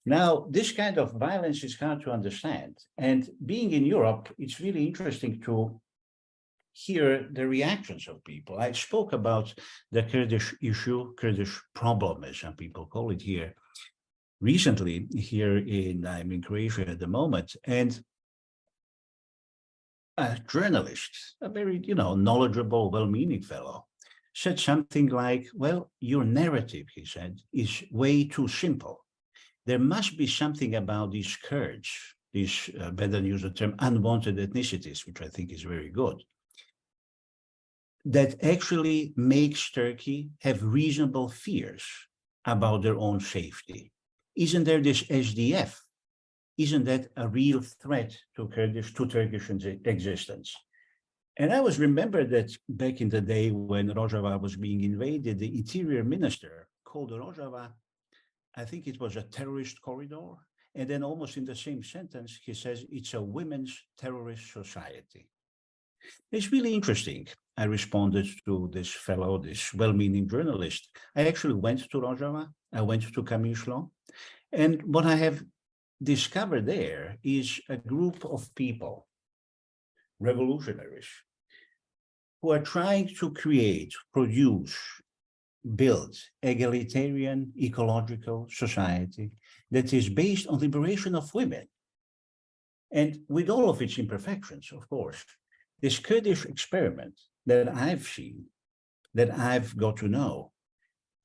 S4: Now, this kind of violence is hard to understand. And being in Europe, it's really interesting to hear the reactions of people. I spoke about the Kurdish issue, Kurdish problem, as some people call it here, recently here I'm in Croatia at the moment. And a journalist, a very, knowledgeable, well-meaning fellow, said something like, well, your narrative, he said, is way too simple. There must be something about these Kurds, these, better use the term, unwanted ethnicities, which I think is very good, that actually makes Turkey have reasonable fears about their own safety. Isn't there this SDF? Isn't that a real threat to Turkish existence? And I always remember that back in the day when Rojava was being invaded, the interior minister called Rojava, I think it was a terrorist corridor. And then almost in the same sentence, he says, it's a women's terrorist society. It's really interesting. I responded to this fellow, this well-meaning journalist. I actually went to Rojava. I went to Kamishlo. And what I have discovered there is a group of people, revolutionaries, who are trying to create, produce, build egalitarian ecological society that is based on liberation of women. And with all of its imperfections, of course, this Kurdish experiment that I've seen, that I've got to know,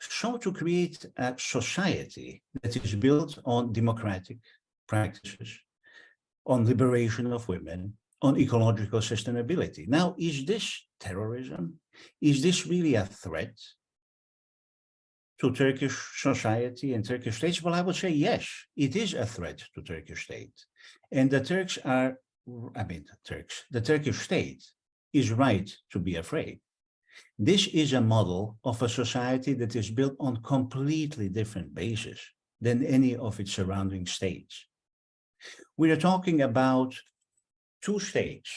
S4: sought to create a society that is built on democratic practices, on liberation of women, on ecological sustainability. Now, is this terrorism? Is this really a threat to Turkish society and Turkish states? Well, I would say yes, it is a threat to Turkish state. And the Turkish state is right to be afraid. This is a model of a society that is built on completely different basis than any of its surrounding states. We are talking about two states,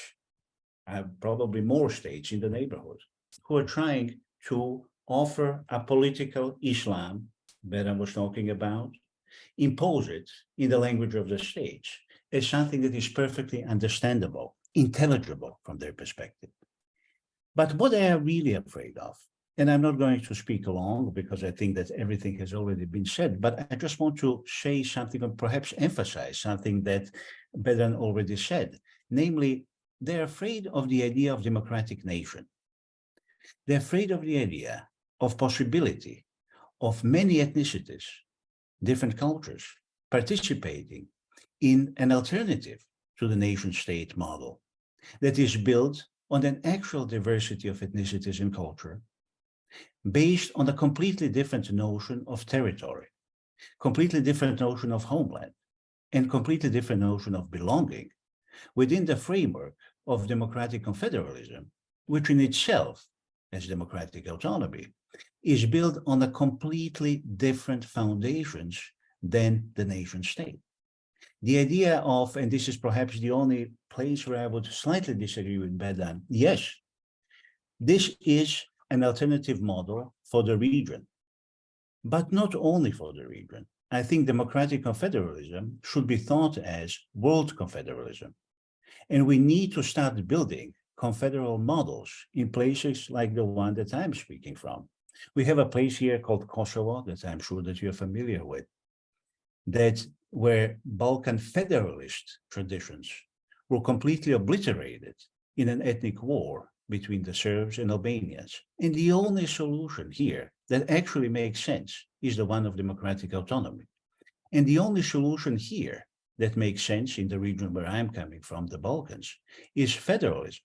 S4: probably more states in the neighborhood, who are trying to offer a political Islam that I was talking about, impose it in the language of the states as something that is perfectly understandable, intelligible from their perspective. But what they are really afraid of, and I'm not going to speak long because I think that everything has already been said, but I just want to say something or perhaps emphasize something that Bedran already said, namely, they're afraid of the idea of democratic nation. They're afraid of the idea of possibility of many ethnicities, different cultures, participating in an alternative to the nation-state model that is built on an actual diversity of ethnicities and culture, based on a completely different notion of territory, completely different notion of homeland, and completely different notion of belonging within the framework of democratic confederalism, which in itself, as democratic autonomy, is built on a completely different foundations than the nation state. The idea of, and this is perhaps the only place where I would slightly disagree with Bedran, yes, this is an alternative model for the region, but not only for the region. I think democratic confederalism should be thought as world confederalism. And we need to start building confederal models in places like the one that I'm speaking from. We have a place here called Kosovo that I'm sure that you're familiar with, that where Balkan federalist traditions were completely obliterated in an ethnic war between the Serbs and Albanians. And the only solution here that actually makes sense is the one of democratic autonomy. And the only solution here that makes sense in the region where I'm coming from, the Balkans, is federalism.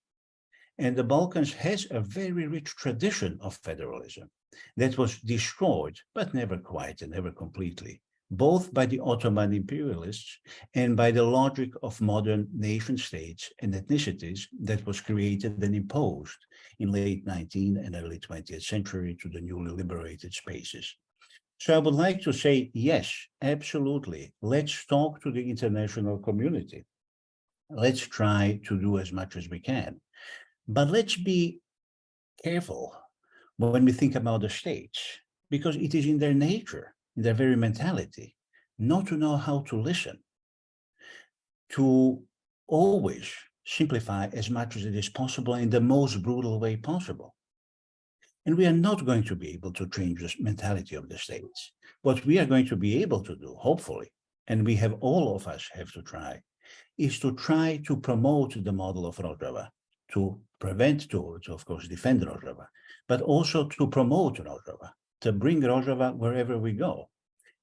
S4: And the Balkans has a very rich tradition of federalism that was destroyed, but never quite and never completely, both by the Ottoman imperialists and by the logic of modern nation states and ethnicities that was created and imposed in late 19th and early 20th century to the newly liberated spaces. So I would like to say, yes, absolutely. Let's talk to the international community. Let's try to do as much as we can. But let's be careful when we think about the states, because it is in their nature, in their very mentality, not to know how to listen, to always simplify as much as it is possible in the most brutal way possible. And we are not going to be able to change the mentality of the states. What we are going to be able to do, hopefully, and we have all of us have to try, is to try to promote the model of Rojava, to prevent, to of course, defend Rojava, but also to promote Rojava, to bring Rojava wherever we go,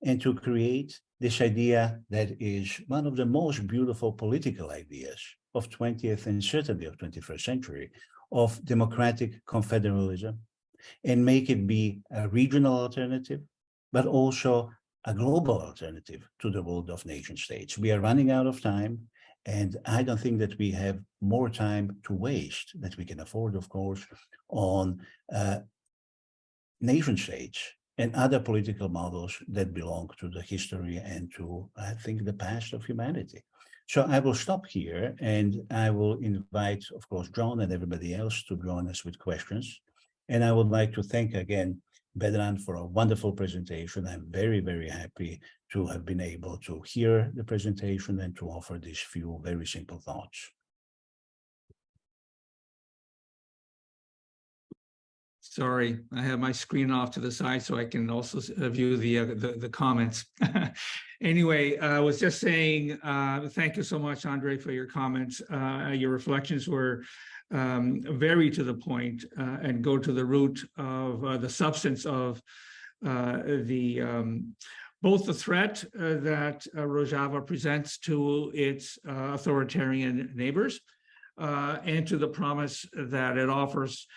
S4: and to create this idea that is one of the most beautiful political ideas of 20th and certainly of 21st century, of democratic confederalism, and make it be a regional alternative, but also a global alternative to the world of nation states. We are running out of time, and I don't think that we have more time to waste that we can afford, of course, on nation states and other political models that belong to the history and to, I think, the past of humanity. So I will stop here, and I will invite, of course, John and everybody else to join us with questions. And I would like to thank again Bedran for a wonderful presentation. I'm very, very happy to have been able to hear the presentation and to offer these few very simple thoughts.
S3: Sorry, I have my screen off to the side so I can also view the comments. Anyway, I was just saying, thank you so much, Andre, for your comments. Your reflections were very to the point and go to the root of the substance of both the threat that Rojava presents to its authoritarian neighbors and to the promise that it offers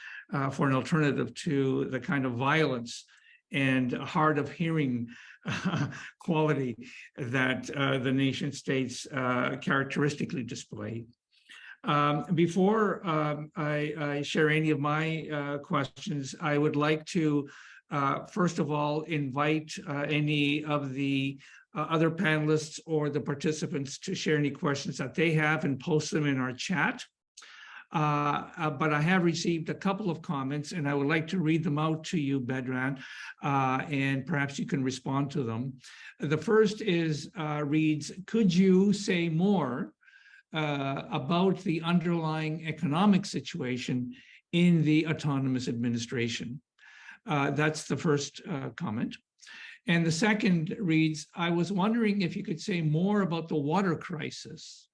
S3: for an alternative to the kind of violence and hard of hearing quality that the nation states characteristically display. Before I share any of my questions, I would like to, first of all, invite any of the other panelists or the participants to share any questions that they have and post them in our chat. But I have received a couple of comments, and I would like to read them out to you, Bedran, and perhaps you can respond to them. The first is reads, could you say more about the underlying economic situation in the autonomous administration? That's the first comment. And the second reads, I was wondering if you could say more about the water crisis,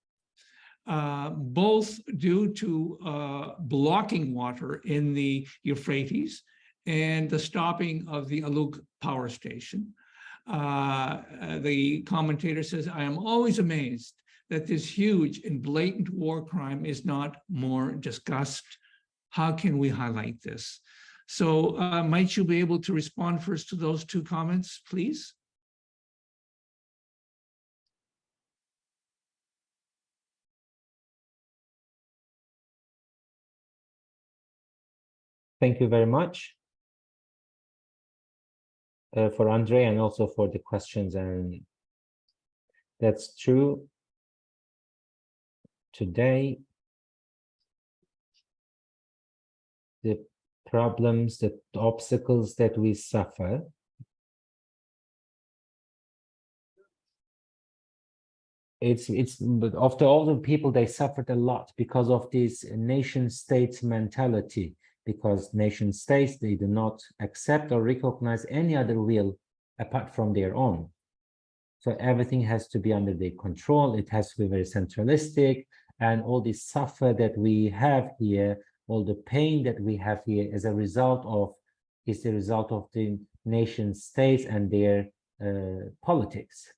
S3: both due to blocking water in the Euphrates and the stopping of the Aluk power station. The commentator says, I am always amazed that this huge and blatant war crime is not more discussed. How can we highlight this? So might you be able to respond first to those two comments, please?
S2: Thank you very much for Andre and also for the questions. And that's true. Today, the problems, the obstacles that we suffer but after all the people, they suffered a lot because of this nation state mentality, because nation states, they do not accept or recognize any other will apart from their own. So everything has to be under their control. It has to be very centralistic, and all this suffer that we have here, all the pain that we have here is the result of the nation states and their politics.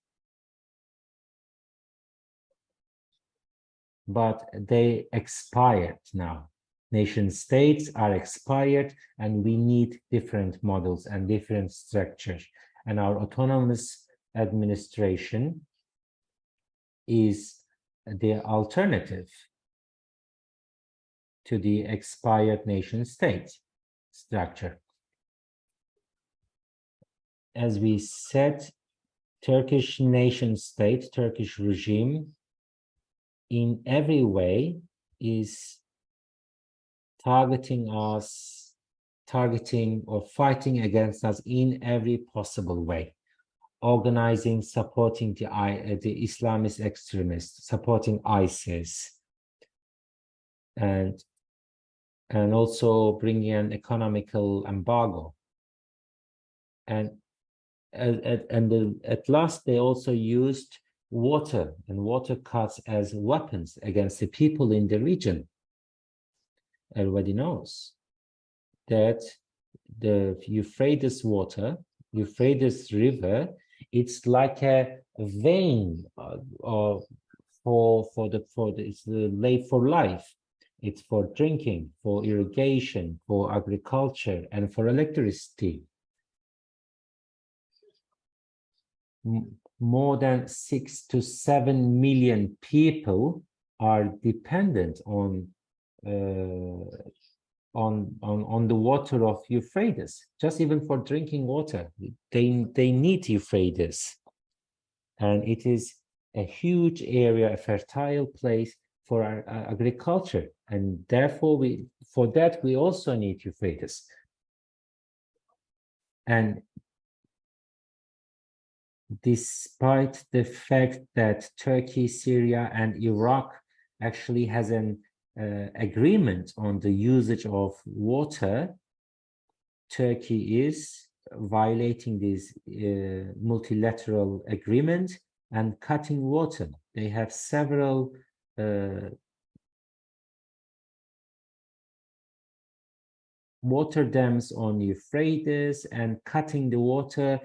S2: But they expired now. Nation states are expired, and we need different models and different structures. And our autonomous administration is the alternative to the expired nation state structure. As we said, Turkish nation state, Turkish regime, in every way is targeting us, targeting or fighting against us in every possible way. Organizing, supporting the Islamist extremists, supporting ISIS, and also bringing an economical embargo. And at last, they also used water and water cuts as weapons against the people in the region. Everybody knows that the Euphrates River, it's like a vein it's laid for life. It's for drinking, for irrigation, for agriculture, and for electricity. More than 6 to 7 million people are dependent on the water of Euphrates, just even for drinking water. They need Euphrates, and it is a huge area, a fertile place for our agriculture, and therefore we also need Euphrates. And despite the fact that Turkey, Syria, and Iraq actually has an agreement on the usage of water, Turkey is violating this multilateral agreement and cutting water. They have several water dams on Euphrates and cutting the water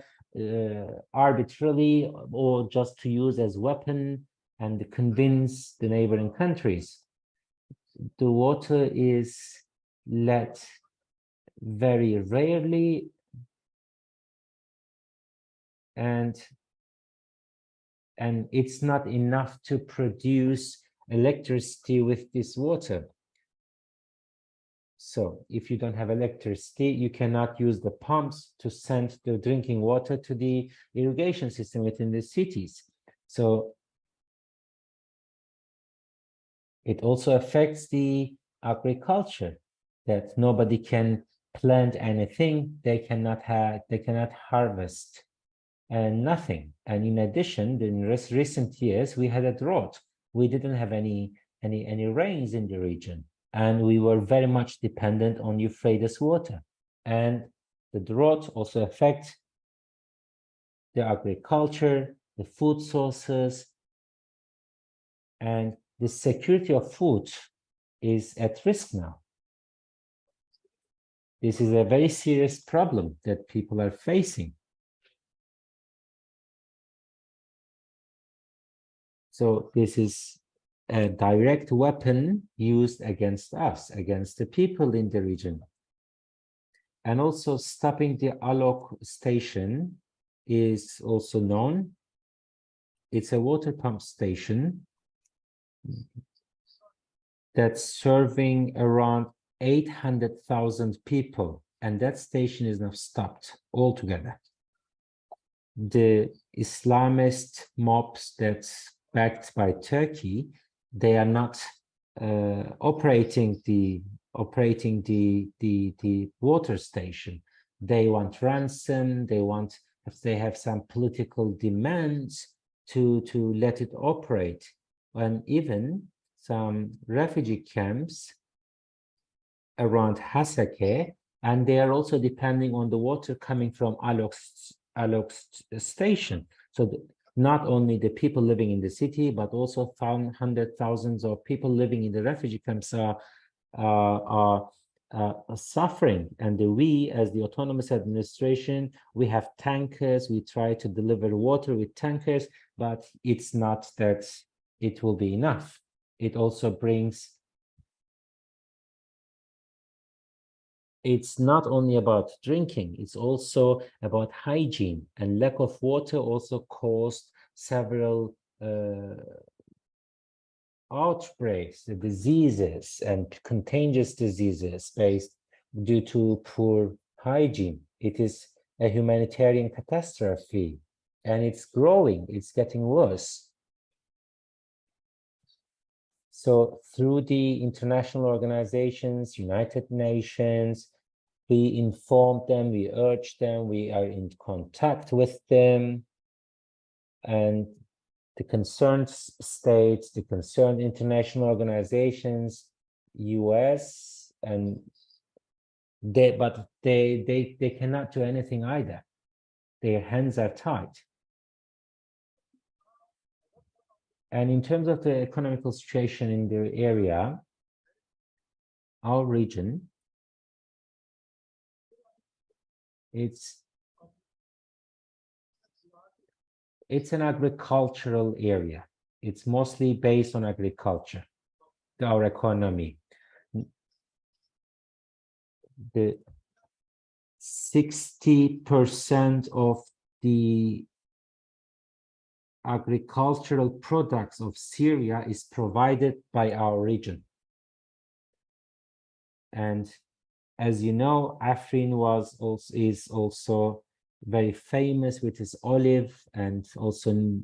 S2: arbitrarily or just to use as weapon and convince the neighboring countries. The water is let very rarely, and it's not enough to produce electricity with this water. So if you don't have electricity, you cannot use the pumps to send the drinking water to the irrigation system within the cities. So it also affects the agriculture, that nobody can plant anything, they cannot harvest and nothing. And in addition, in recent years, we had a drought. We didn't have any rains in the region, and we were very much dependent on Euphrates water. And the drought also affects the agriculture, the food sources, and the security of food is at risk now. This is a very serious problem that people are facing. So this is a direct weapon used against us, against the people in the region. And also stopping the Alok station is also known. It's a water pump station that's serving around 800,000 people, and that station is now stopped altogether. The Islamist mobs that's backed by Turkey, they are not operating the water station. They want ransom. They have some political demands to let it operate, and even some refugee camps around Hasake, and they are also depending on the water coming from Alok's station. So not only the people living in the city, but also hundreds, thousands of people living in the refugee camps are suffering. And we, as the autonomous administration, we have tankers. We try to deliver water with tankers, but it's not that it will be enough. It also brings it's not only about drinking, it's also about hygiene, and lack of water also caused several outbreaks, the diseases and contagious diseases based due to poor hygiene. It is a humanitarian catastrophe, and it's growing, it's getting worse. So through the international organizations, United Nations, we informed them, we urged them, we are in contact with them, and the concerned states, the concerned international organizations, US, and they cannot do anything either. Their hands are tied. And in terms of the economical situation in the area, our region, it's an agricultural area. It's mostly based on agriculture, our economy. The 60% of the agricultural products of Syria is provided by our region. And as you know, Afrin is also very famous with its olive, and also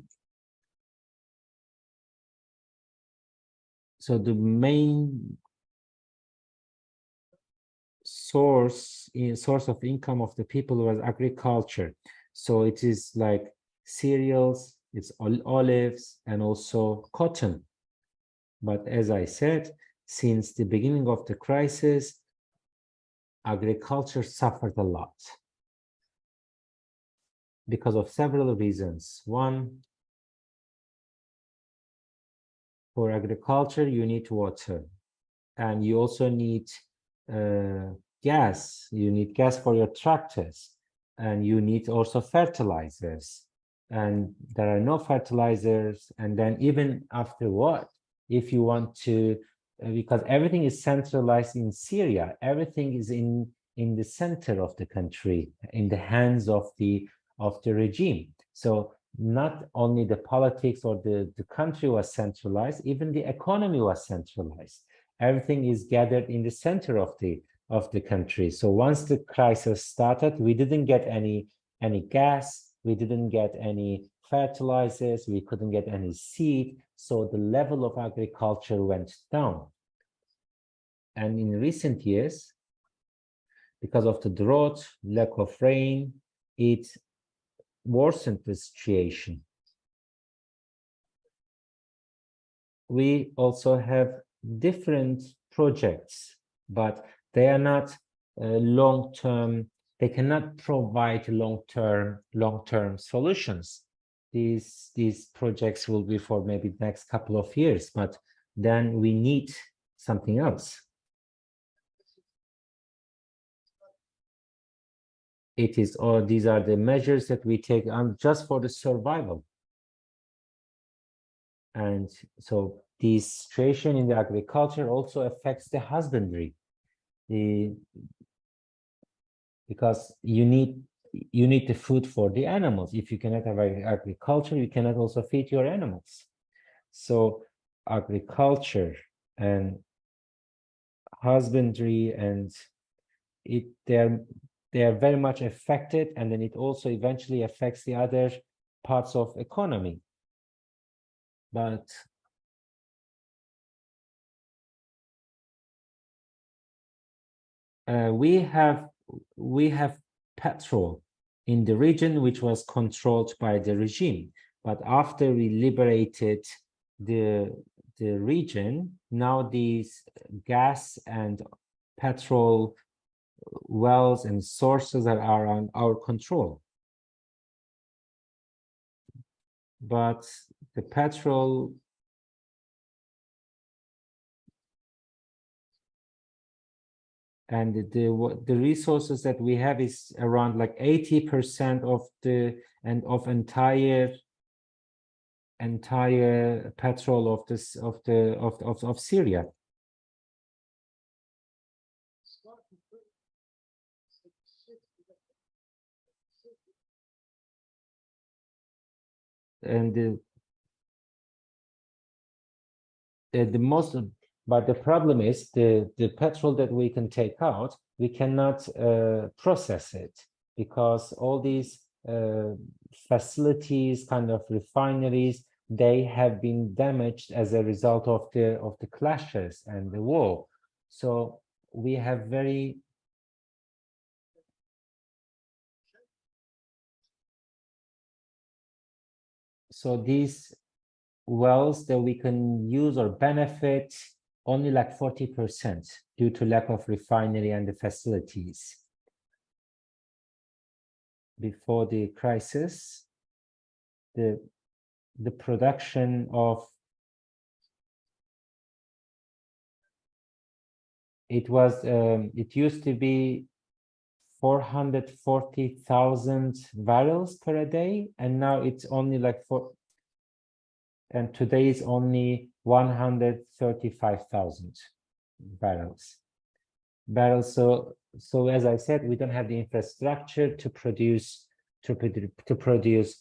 S2: so the main source of income of the people was agriculture. So it is like cereals, it's olives, and also cotton. But as I said, since the beginning of the crisis, agriculture suffered a lot because of several reasons. One, for agriculture, you need water, and you also need gas. You need gas for your tractors, and you need also fertilizers. And there are no fertilizers. And then even afterward, if you want to, because everything is centralized in Syria, everything is in the center of the country, in the hands of the regime. So not only the politics or the country was centralized, even the economy was centralized. Everything is gathered in the center of the country. So once the crisis started, we didn't get any gas, we didn't get any fertilizers, we couldn't get any seed. So the level of agriculture went down. And in recent years, because of the drought, lack of rain, it worsened the situation. We also have different projects, but they are not long-term. They cannot provide long-term solutions. These projects will be for maybe the next couple of years, but then we need something else. It is, or these are the measures that we take on just for the survival. And so this situation in the agriculture also affects the husbandry, because you need the food for the animals. If you cannot have agriculture, you cannot also feed your animals. So agriculture and husbandry, and they are very much affected, and then it also eventually affects the other parts of economy. But we have petrol in the region, which was controlled by the regime. But after we liberated the region, now these gas and petrol wells and sources are on our control. But the petrol and the resources that we have is around like 80% of entire petrol of Syria. but the problem is the petrol that we can take out, we cannot process it, because all these facilities, kind of refineries, they have been damaged as a result of the clashes and the war. So we have very these wells that we can use or benefit only like 40% due to lack of refinery and the facilities. Before the crisis, the production of it used to be 440,000 barrels per day, and now it's only like and today is only 135,000 barrels. So as I said, we don't have the infrastructure to produce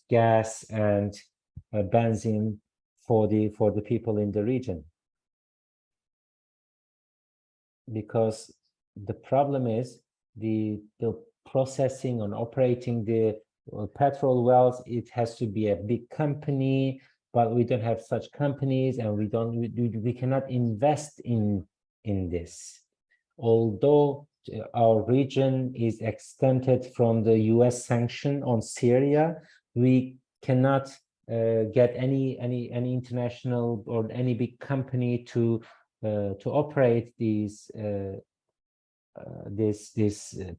S2: gas and benzene for the people in the region, because the problem is the processing and operating the petrol wells. It has to be a big company, but we don't have such companies, and we cannot invest in this. Although our region is exempted from the US sanction on Syria, we cannot get any international or any big company to operate these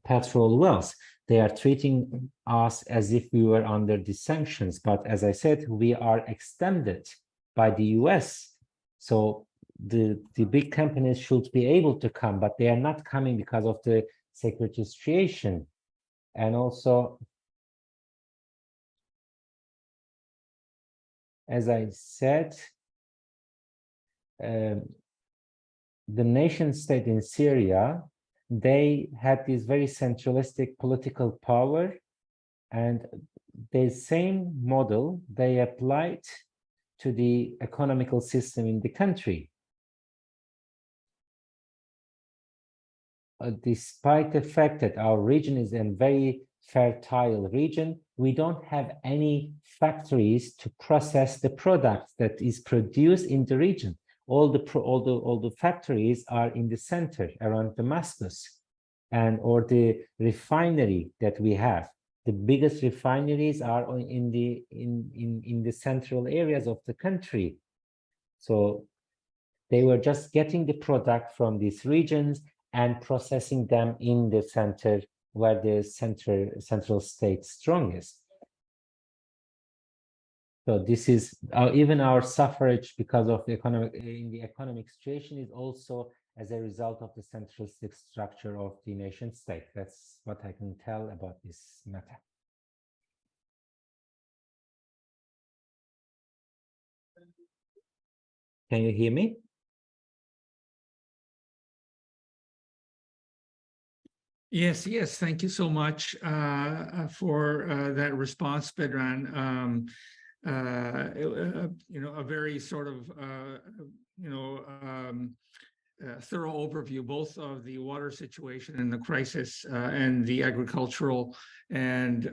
S2: petrol wells. They are treating us as if we were under the sanctions, but as I said, we are extended by the US. So the big companies should be able to come, but they are not coming because of the security situation. And also, as I said, the nation state in Syria, they had this very centralistic political power, and the same model they applied to the economical system in the country. Despite the fact that our region is a very fertile region, we don't have any factories to process the product that is produced in the region. All the factories are in the center around Damascus, or the refinery that we have. The biggest refineries are in the central areas of the country. So they were just getting the product from these regions and processing them in the center, where the central state strongest. So this is even our suffrage because of the economic situation is also as a result of the centralistic structure of the nation state. That's what I can tell about this matter. Can you hear me?
S3: Yes, thank you so much for that response, Bedran. A very sort of thorough overview both of the water situation and the crisis and the agricultural and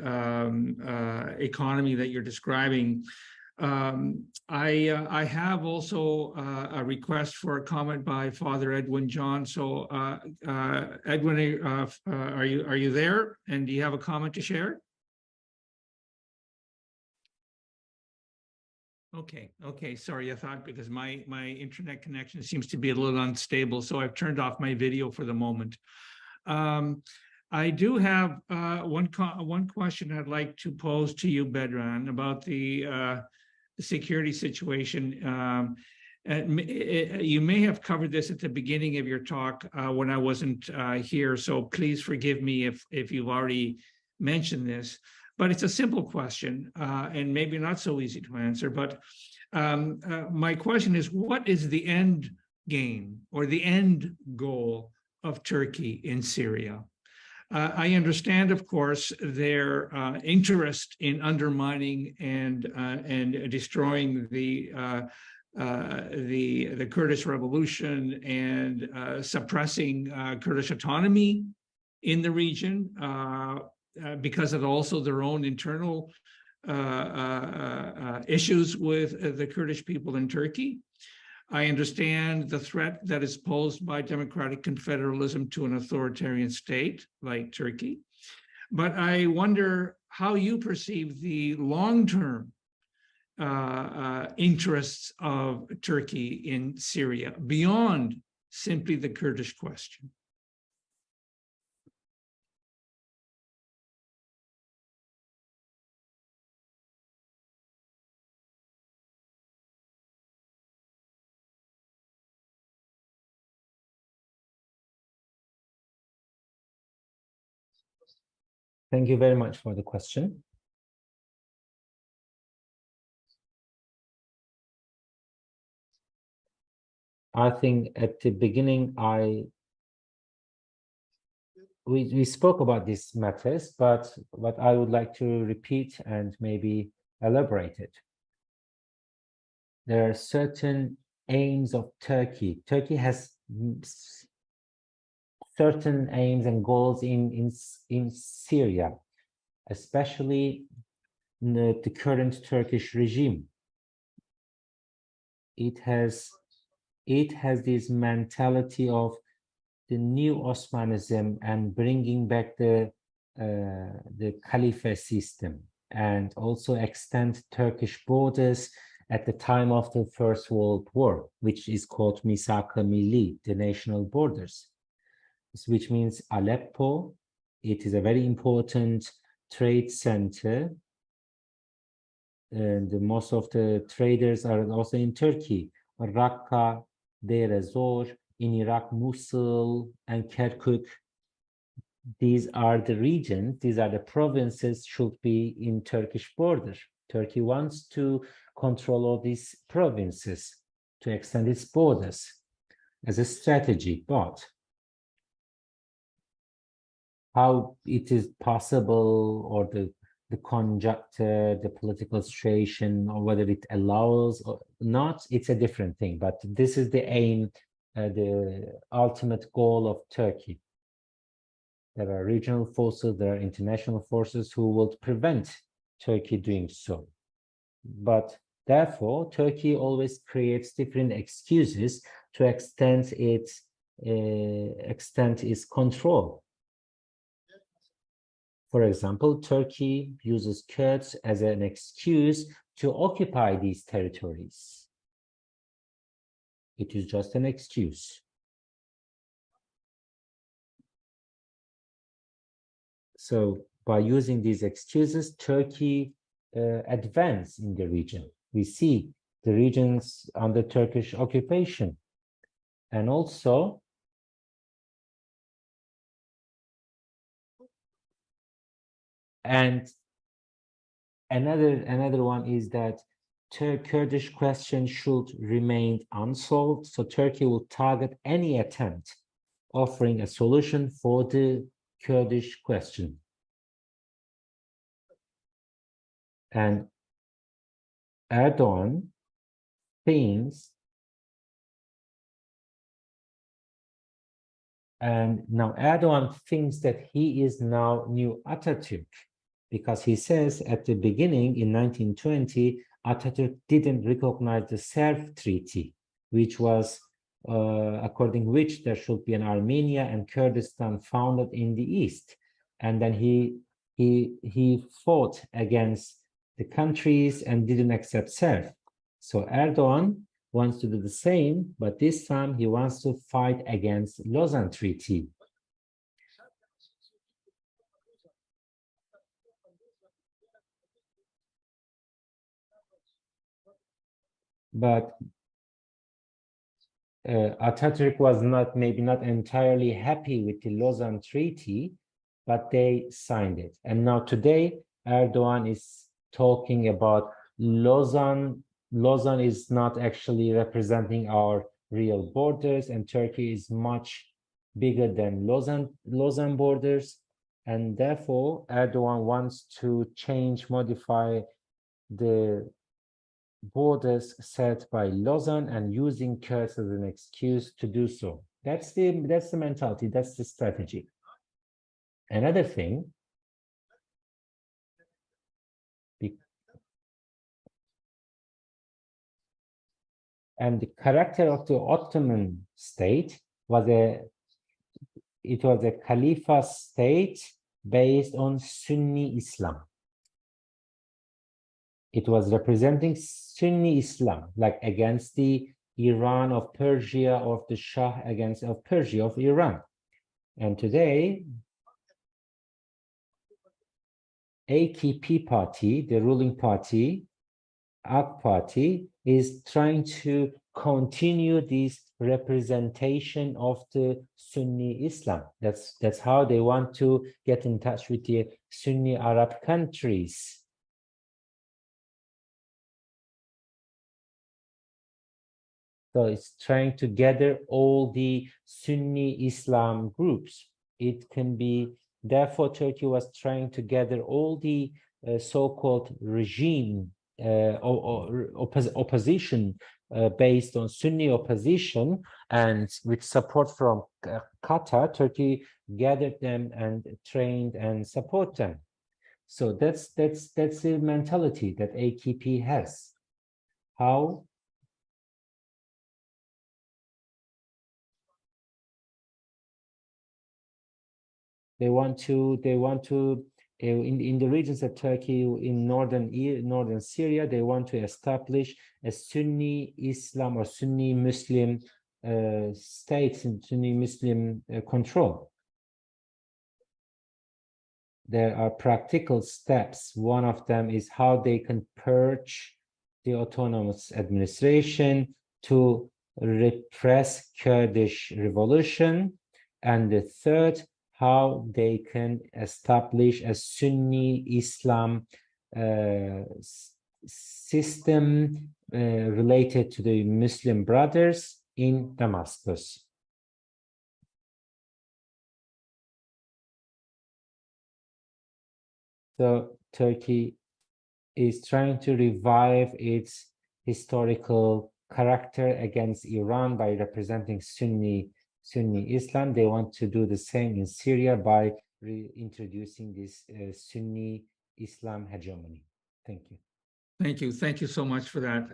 S3: economy that you're describing. I have also a request for a comment by Father Edwin John. So Edwin, are you there? And do you have a comment to share? Okay. Sorry, I thought because my internet connection seems to be a little unstable, so I've turned off my video for the moment. I do have one question I'd like to pose to you, Bedran, about the security situation. You may have covered this at the beginning of your talk when I wasn't here, so please forgive me if you've already mentioned this. But it's a simple question and maybe not so easy to answer. But my question is, what is the end game or the end goal of Turkey in Syria? I understand, of course, their interest in undermining and destroying the Kurdish revolution and suppressing Kurdish autonomy in the region because of also their own internal issues with the Kurdish people in Turkey. I understand the threat that is posed by democratic confederalism to an authoritarian state like Turkey. But I wonder how you perceive the long-term interests of Turkey in Syria beyond simply the Kurdish question.
S2: Thank you very much for the question. I think at the beginning, we spoke about these matters, but what I would like to repeat and maybe elaborate it. There are certain aims of Turkey. Turkey has certain aims and goals in Syria, especially the current Turkish regime. It has this mentality of the new Osmanism and bringing back the caliphate system, and also extend Turkish borders at the time of the First World War, which is called Misak-ı Milli, the national borders, which means Aleppo. It is a very important trade center, and most of the traders are also in Turkey. Raqqa, Deir ez-Zor, in Iraq, Mosul and Kirkuk. These are the regions, these are the provinces should be in Turkish border. Turkey wants to control all these provinces to extend its borders as a strategy, but how it is possible, or the conjuncture, the political situation, or whether it allows or not, it's a different thing. But this is the aim, the ultimate goal of Turkey. There are regional forces, there are international forces who will prevent Turkey doing so. But therefore, Turkey always creates different excuses to extend its control. For example, Turkey uses Kurds as an excuse to occupy these territories. It is just an excuse. So by using these excuses, Turkey advances in the region. We see the regions under Turkish occupation. And also, and another one is that Kurdish question should remain unsolved. So Turkey will target any attempt offering a solution for the Kurdish question. And Erdogan thinks, and now Erdogan thinks that he is now new Atatürk, because he says at the beginning in 1920, Atatürk didn't recognize the Serb Treaty, which was according which there should be an Armenia and Kurdistan founded in the east. And then he fought against the countries and didn't accept Serb. So Erdogan wants to do the same, but this time he wants to fight against Lausanne Treaty. But Atatürk was maybe not entirely happy with the Lausanne Treaty, but they signed it. And now today, Erdogan is talking about Lausanne. Lausanne is not actually representing our real borders, and Turkey is much bigger than Lausanne borders. And therefore, Erdogan wants to modify the borders set by Lausanne and using Kurds as an excuse to do so. That's the mentality, that's the strategy. Another thing, and the character of the Ottoman state was a caliphate state based on Sunni Islam. It was representing Sunni Islam, like against the Iran of Persia, or the Shah against of Persia of Iran. And today, AKP party, the ruling party, AK party, is trying to continue this representation of the Sunni Islam. That's how they want to get in touch with the Sunni Arab countries. So it's trying to gather all the Sunni Islam groups. It can be, therefore, Turkey was trying to gather all the so-called regime opposition based on Sunni opposition, and with support from Qatar, Turkey gathered them and trained and support them. So that's the mentality that AKP has. How? They want to in the regions of Turkey, in northern Syria, they want to establish a Sunni Islam or Sunni Muslim states and Sunni Muslim control. There are practical steps. One of them is how they can purge the autonomous administration to repress Kurdish revolution, and the third, how they can establish a Sunni Islam system related to the Muslim brothers in Damascus. So Turkey is trying to revive its historical character against Iran by representing Sunni Islam. They want to do the same in Syria by reintroducing this Sunni Islam hegemony. Thank you.
S3: Thank you. Thank you so much for that.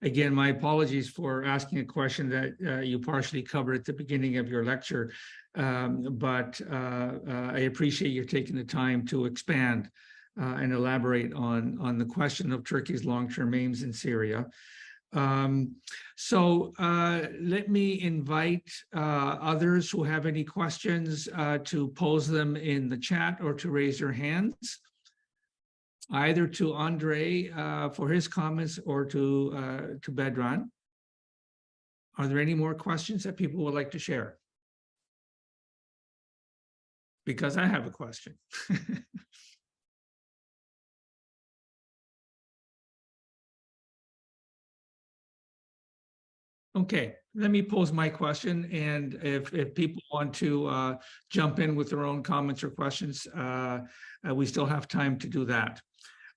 S3: Again, my apologies for asking a question that you partially covered at the beginning of your lecture, but I appreciate you taking the time to expand and elaborate on the question of Turkey's long-term aims in Syria. So let me invite others who have any questions to pose them in the chat or to raise your hands, either to Andre for his comments or to Bedran. Are there any more questions that people would like to share? Because I have a question. Okay, let me pose my question, and if people want to jump in with their own comments or questions, we still have time to do that.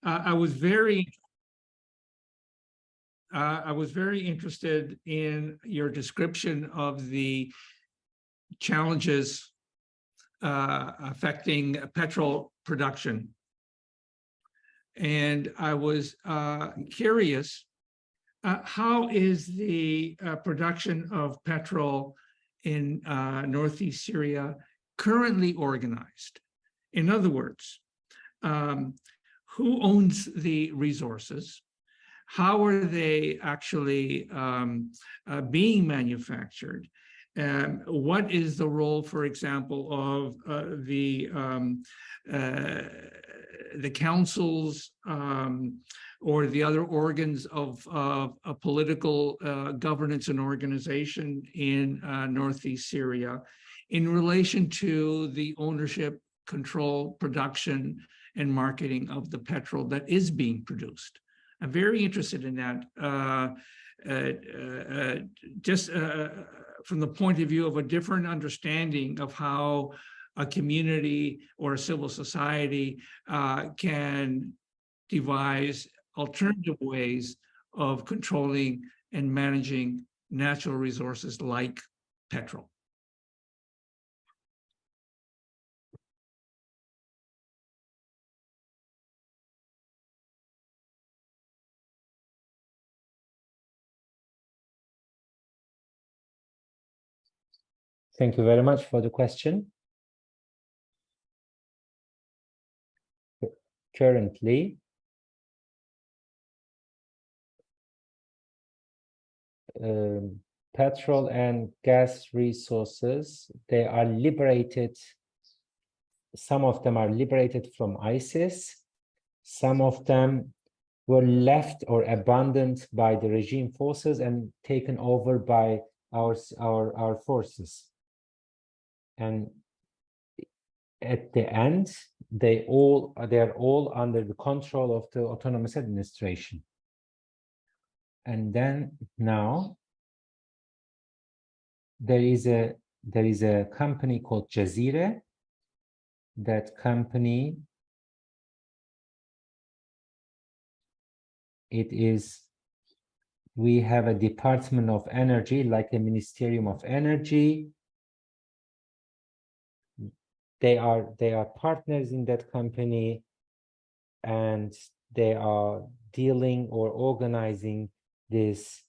S3: I was very interested in your description of the challenges affecting petrol production, and I was curious. How is the production of petrol in Northeast Syria currently organized? In other words, who owns the resources? How are they actually being manufactured? What is the role, for example, of the councils or the other organs of political governance and organization in Northeast Syria in relation to the ownership, control, production, and marketing of the petrol that is being produced? I'm very interested in that, just from the point of view of a different understanding of how a community or a civil society can devise alternative ways of controlling and managing natural resources like petrol.
S2: Thank you very much for the question. Currently, petrol and gas resources, they are liberated. Some of them are liberated from ISIS. Some of them were left or abandoned by the regime forces and taken over by our forces. And at the end, they are all under the control of the autonomous administration. And then now there is a company called Jazeera. That company, we have a Department of Energy, like a Ministerium of Energy. They are partners in that company, and they are dealing or organizing this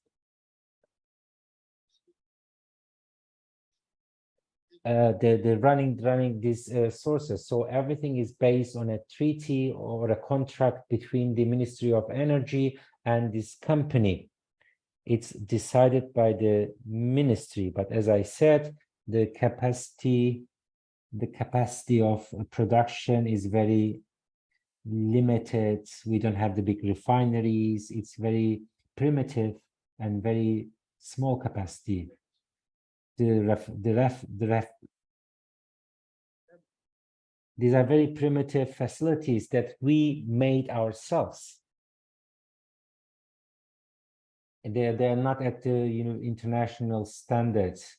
S2: they're running these sources. So everything is based on a treaty or a contract between the Ministry of Energy and this company. It's decided by the ministry, but as I said, the capacity of production is very limited. We don't have the big refineries. It's very primitive and very small capacity. These are very primitive facilities that we made ourselves. They're not at the international standards.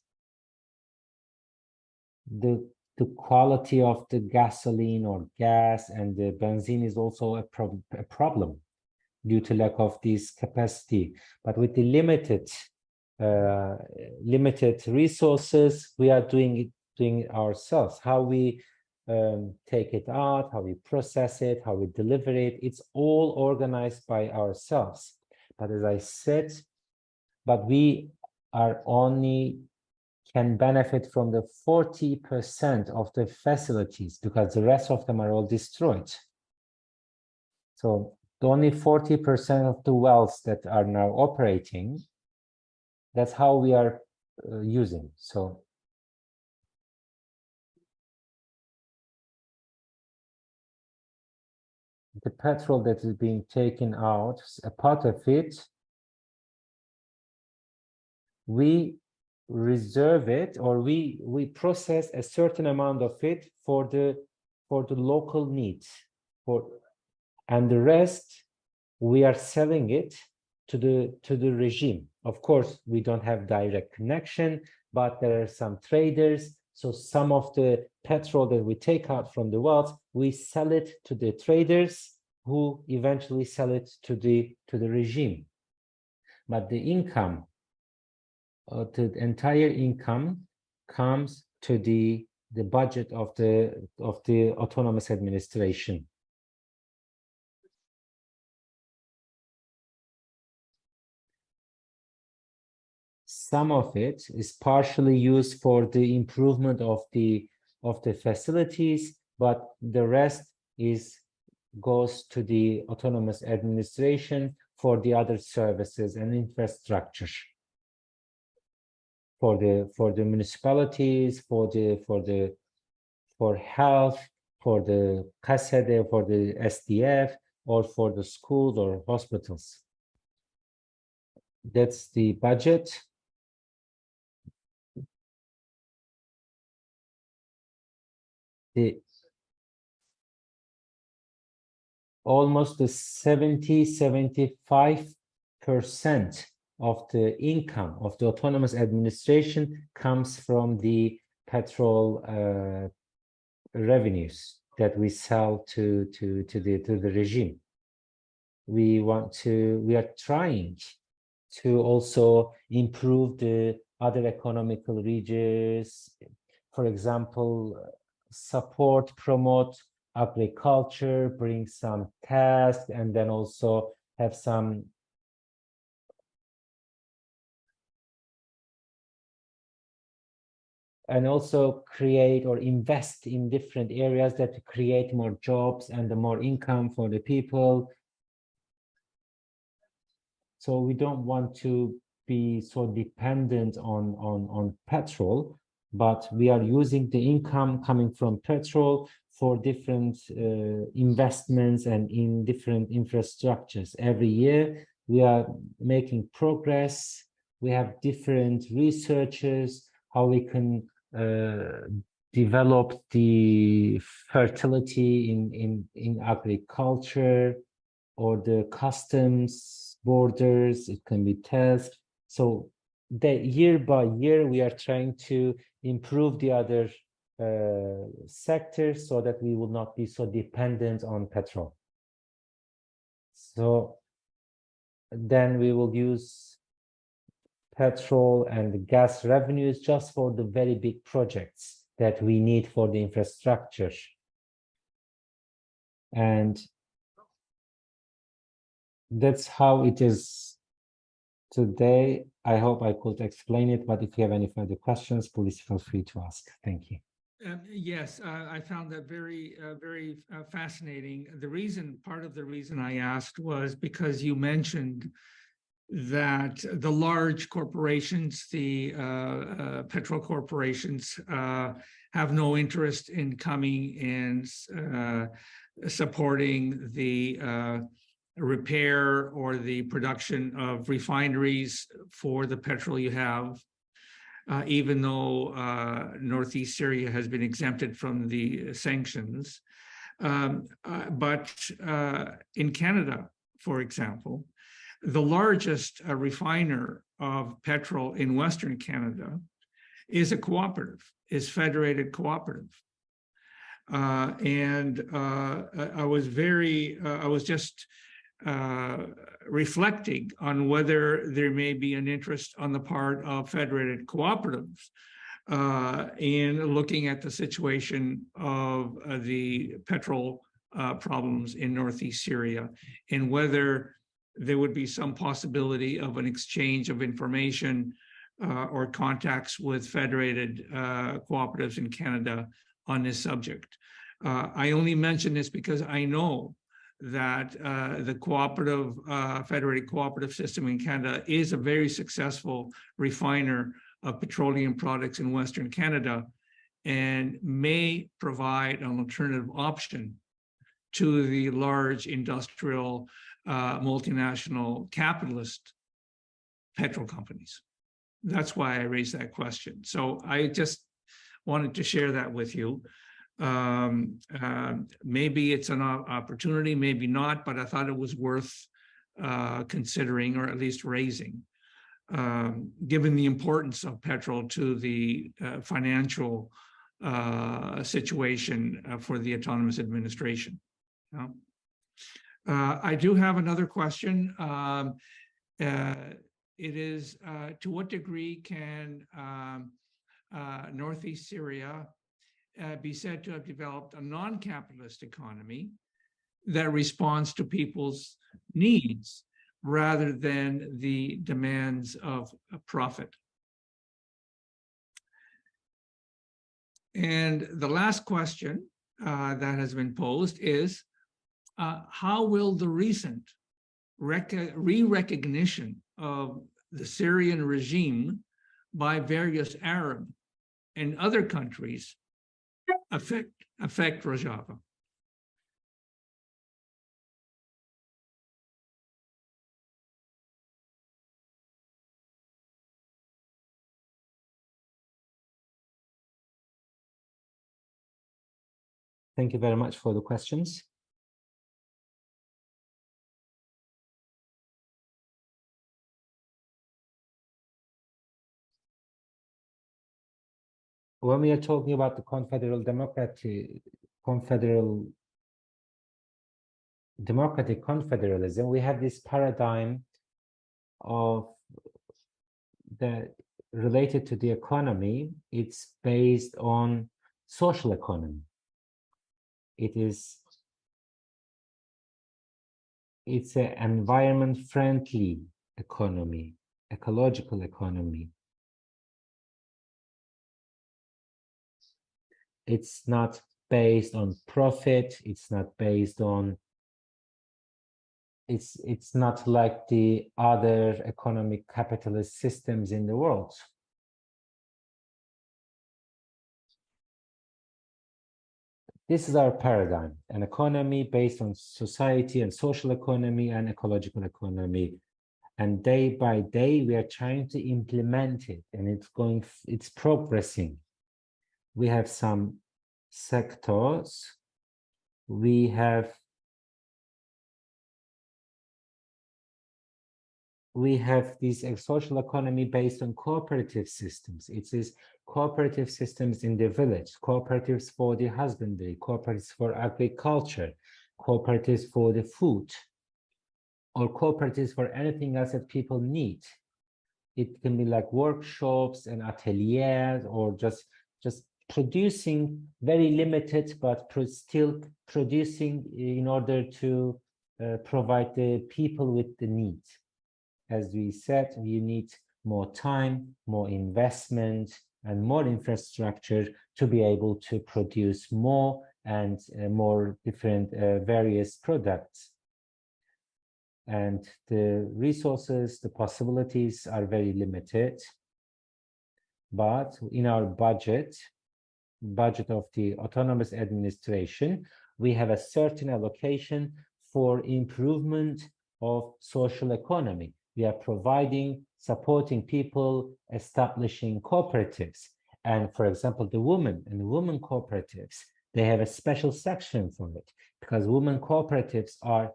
S2: The quality of the gasoline or gas and the benzene is also a problem due to lack of this capacity. But with the limited resources, we are doing it ourselves. How we take it out, how we process it, how we deliver it, it's all organized by ourselves. But as I said, we are only can benefit from the 40% of the facilities, because the rest of them are all destroyed. So only 40% of the wells that are now operating, that's how we are using. So the petrol that is being taken out, a part of it, we reserve it, or we process a certain amount of it for the local needs, and the rest we are selling it to the regime. Of course, we don't have direct connection, but there are some traders. So some of the petrol that we take out from the wells, we sell it to the traders, who eventually sell it to the regime. But the income, the entire income, comes to the budget of the autonomous administration. Some of it is partially used for the improvement of the facilities, but the rest goes to the autonomous administration for the other services and infrastructure, for the municipalities, for health, for the Qasede, for the SDF, or for the schools or hospitals. That's the budget. Almost the 75% of the income of the autonomous administration comes from the petrol revenues that we sell to the regime. We are trying to also improve the other economical regions. For example, support, promote agriculture, bring some tasks, and then also have some and also create or invest in different areas that create more jobs and the more income for the people. So we don't want to be so dependent on petrol, but we are using the income coming from petrol for different investments and in different infrastructures. Every year we are making progress. We have different researches, how we can develop the fertility in agriculture or the customs borders. It can be tasks. So that year by year we are trying to improve the other sectors so that we will not be so dependent on petrol. So then we will use petrol and gas revenues just for the very big projects that we need for the infrastructure. And that's how it is today. I hope I could explain it, but if you have any further questions, please feel free to ask. Thank you.
S3: Yes, I found that very fascinating. Part of the reason I asked was because you mentioned that the large corporations, the petrol corporations, have no interest in coming and supporting the repair or the production of refineries for the petrol you have, even though North East Syria has been exempted from the sanctions. But in Canada, for example, the largest refiner of petrol in Western Canada is a cooperative, is Federated Cooperative. And I was just reflecting on whether there may be an interest on the part of Federated Cooperatives in looking at the situation of the petrol problems in Northeast Syria, and whether there would be some possibility of an exchange of information or contacts with Federated Cooperatives in Canada on this subject. I only mention this because I know that the cooperative, Federated Cooperative system in Canada is a very successful refiner of petroleum products in Western Canada, and may provide an alternative option to the large industrial, multinational capitalist petrol companies. That's why I raised that question. So I just wanted to share that with you. Maybe it's an opportunity, maybe not, but I thought it was worth considering, or at least raising, given the importance of petrol to the financial situation for the autonomous administration. I do have another question. It is, to what degree can Northeast Syria be said to have developed a non-capitalist economy that responds to people's needs rather than the demands of profit? And the last question that has been posed is, how will the recent re-recognition of the Syrian regime by various Arab and other countries affect Rojava?
S2: Thank you very much for the questions. when we are talking about the democratic confederalism, we have this paradigm of the related to the economy. It's based on social economy. It's an environment-friendly economy, ecological economy. It's not based on profit. It's not based on, it's not like the other economic capitalist systems in the world. This is our paradigm, an economy based on society and social economy and ecological economy. And day by day, we are trying to implement it, and it's progressing. We have some sectors. We have this social economy based on cooperative systems. It is cooperative systems in the village, cooperatives for the husbandry, cooperatives for agriculture, cooperatives for the food, or cooperatives for anything else that people need. It can be like workshops and ateliers, or just producing very limited, but still producing in order to provide the people with the needs. As we said, you need more time, more investment, and more infrastructure to be able to produce more and more different various products. And the resources, the possibilities are very limited. But in our budget of the autonomous administration, we have a certain allocation for improvement of social economy. We are providing, supporting people, establishing cooperatives. And for example, the women and the women cooperatives, they have a special section for it, because women cooperatives are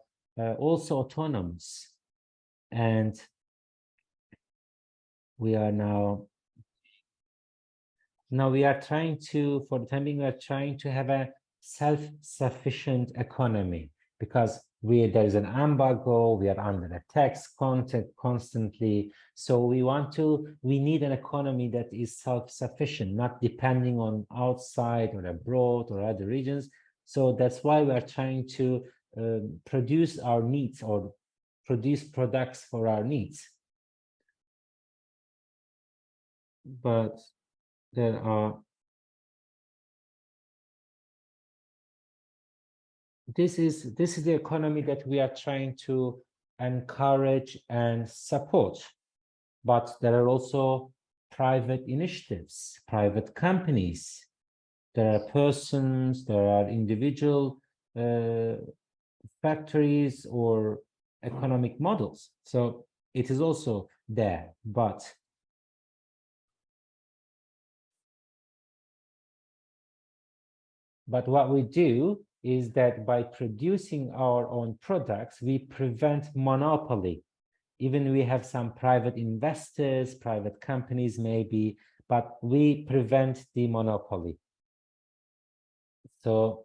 S2: also autonomous. And we are now we are trying to, for the time being, we are trying to have a self-sufficient economy, because there is an embargo, we are under attacks constantly. So we need an economy that is self-sufficient, not depending on outside or abroad or other regions. So that's why we are trying to produce our needs, or produce products for our needs. But there are, this is the economy that we are trying to encourage and support. But there are also private initiatives, private companies. There are persons, there are individual factories or economic models. So it is also there, but what we do is that by producing our own products, we prevent monopoly. Even we have some private investors, private companies maybe, but we prevent the monopoly. So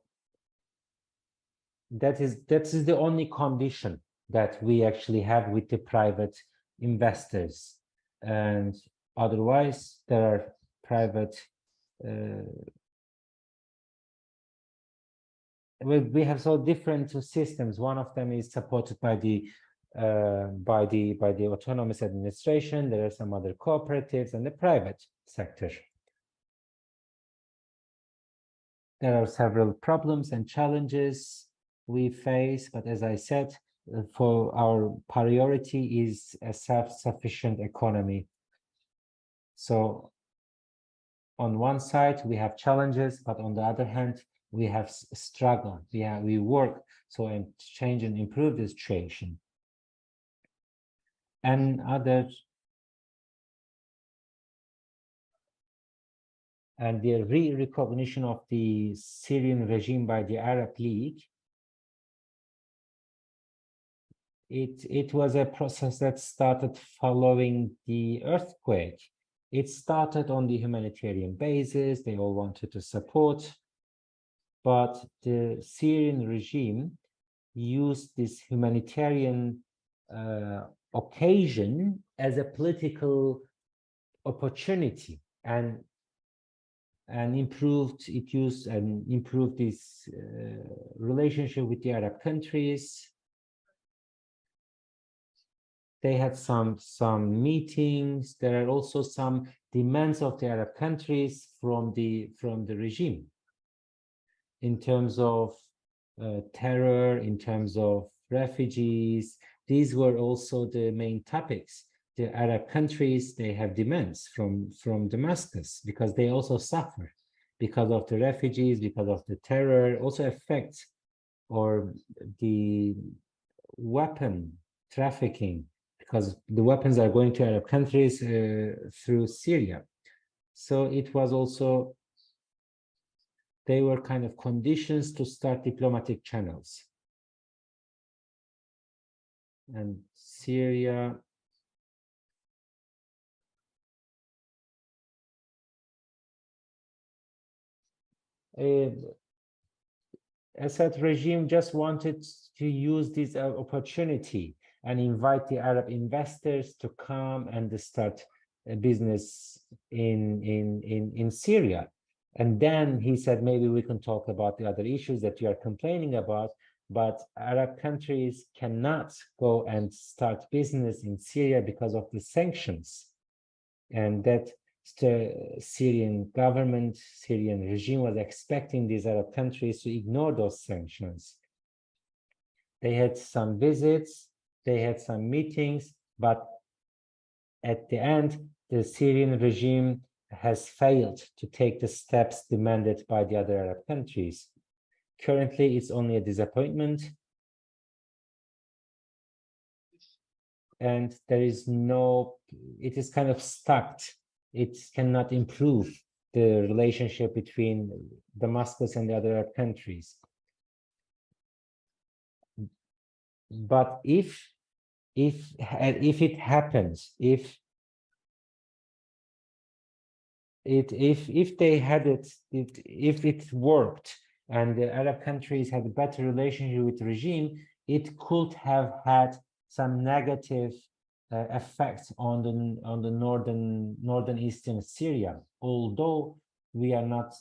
S2: that is the only condition that we actually have with the private investors. And otherwise, there are private we have so different systems. One of them is supported by the autonomous administration. There are some other cooperatives and the private sector. There are several problems and challenges we face, but as I said, for our priority is a self-sufficient economy. So on one side, we have challenges, but on the other hand, we have struggle. We work and change and improve the situation. And the re-recognition of the Syrian regime by the Arab League, it was a process that started following the earthquake. It started on the humanitarian basis. They all wanted to support, but the Syrian regime used this humanitarian occasion as a political opportunity and improved this relationship with the Arab countries. They had some meetings. There are also some demands of the Arab countries from the regime in terms of terror, in terms of refugees. These were also the main topics. The Arab countries, they have demands from Damascus because they also suffer because of the refugees, because of the terror, also affects or the weapon trafficking, because the weapons are going to Arab countries through Syria. So it was also, they were kind of conditions to start diplomatic channels. And Syria, Assad regime just wanted to use this opportunity and invite the Arab investors to come and start a business in Syria. And then he said, maybe we can talk about the other issues that you are complaining about, but Arab countries cannot go and start business in Syria because of the sanctions. And that the Syrian government, Syrian regime was expecting these Arab countries to ignore those sanctions. They had some visits, they had some meetings, but at the end, the Syrian regime has failed to take the steps demanded by the other Arab countries. Currently, it's only a disappointment. And there is no, it is kind of stuck. It cannot improve the relationship between Damascus and the other Arab countries. But if it happens, if they had if it worked and the Arab countries had a better relationship with the regime, it could have had some negative effects on the northeastern Syria. Although we are not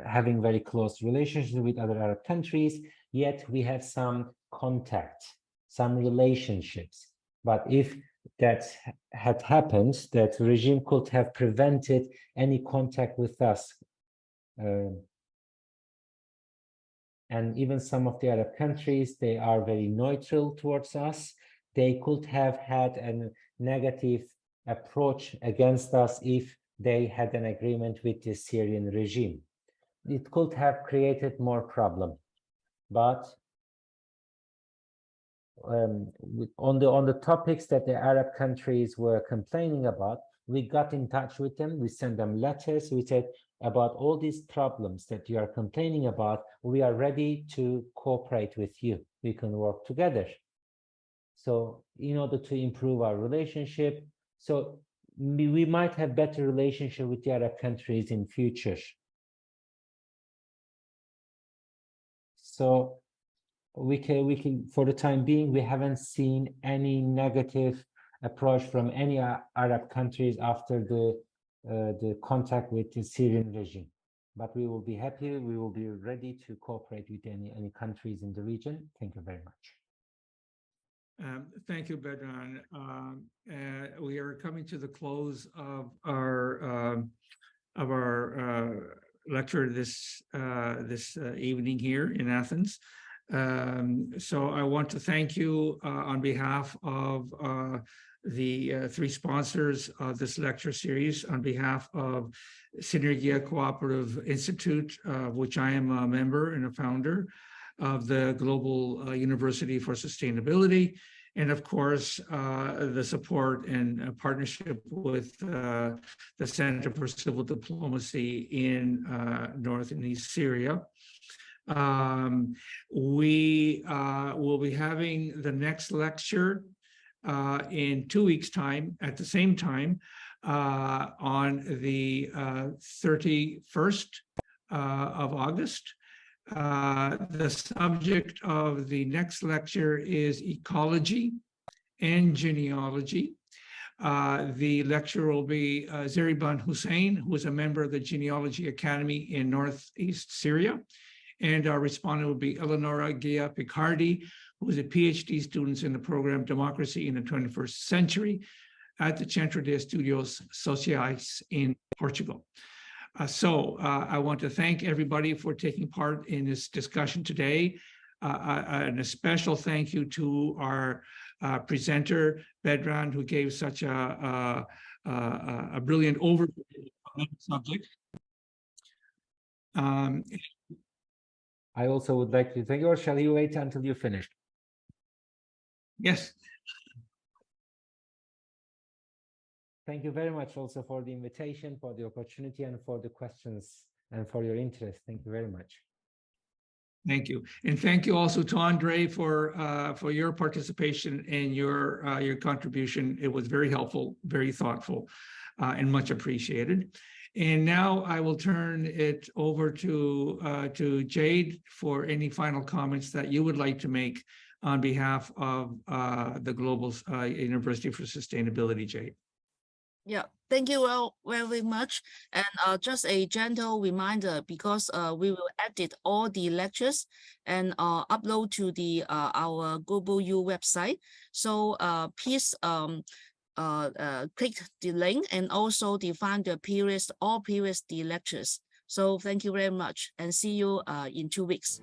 S2: having very close relationships with other Arab countries, yet we have some contact, some relationships. But if that had happened, that regime could have prevented any contact with us. And even some of the Arab countries, they are very neutral towards us. They could have had a negative approach against us if they had an agreement with the Syrian regime. It could have created more problem. But on the topics that the Arab countries were complaining about, we got in touch with them. We sent them letters. We said, about all these problems that you are complaining about, we are ready to cooperate with you. We can work together. So in order to improve our relationship, so we might have better relationship with the Arab countries in future. So we can, for the time being, we haven't seen any negative approach from any Arab countries after the contact with the Syrian regime. But we will be happy, we will be ready to cooperate with any countries in the region. Thank you very much.
S3: Thank you, Bedran. We are coming to the close of our lecture this evening here in Athens. So I want to thank you on behalf of the three sponsors of this lecture series, on behalf of Synergia Cooperative Institute, of which I am a member and a founder, of the Global University for Sustainability, and of course, the support and partnership with the Center for Civil Diplomacy in North and East Syria. We will be having the next lecture in 2 weeks' time at the same time on the 31st of August. The subject of the next lecture is ecology and genealogy. The lecturer will be Zeriban Hussein, who is a member of the Genealogy Academy in North East Syria. And our respondent will be Eleonora Gia Picardi, who is a PhD student in the program Democracy in the 21st Century at the Centro de Estudios Sociais in Portugal. I want to thank everybody for taking part in this discussion today. And a special thank you to our presenter, Bedran, who gave such a brilliant overview of the subject.
S2: I also would like to thank you, or shall you wait until you finish?
S3: Yes.
S2: Thank you very much also for the invitation, for the opportunity, and for the questions, and for your interest. Thank you very much.
S3: Thank you. And thank you also to Andre for your participation and your contribution. It was very helpful, very thoughtful, and much appreciated. And now I will turn it over to Jade for any final comments that you would like to make on behalf of the Global University for Sustainability, Jade.
S1: Yeah, thank you all very much. And just a gentle reminder, because we will edit all the lectures and upload to the our Global U website. So please click the link and also find the all previous lectures. So thank you very much and see you in 2 weeks.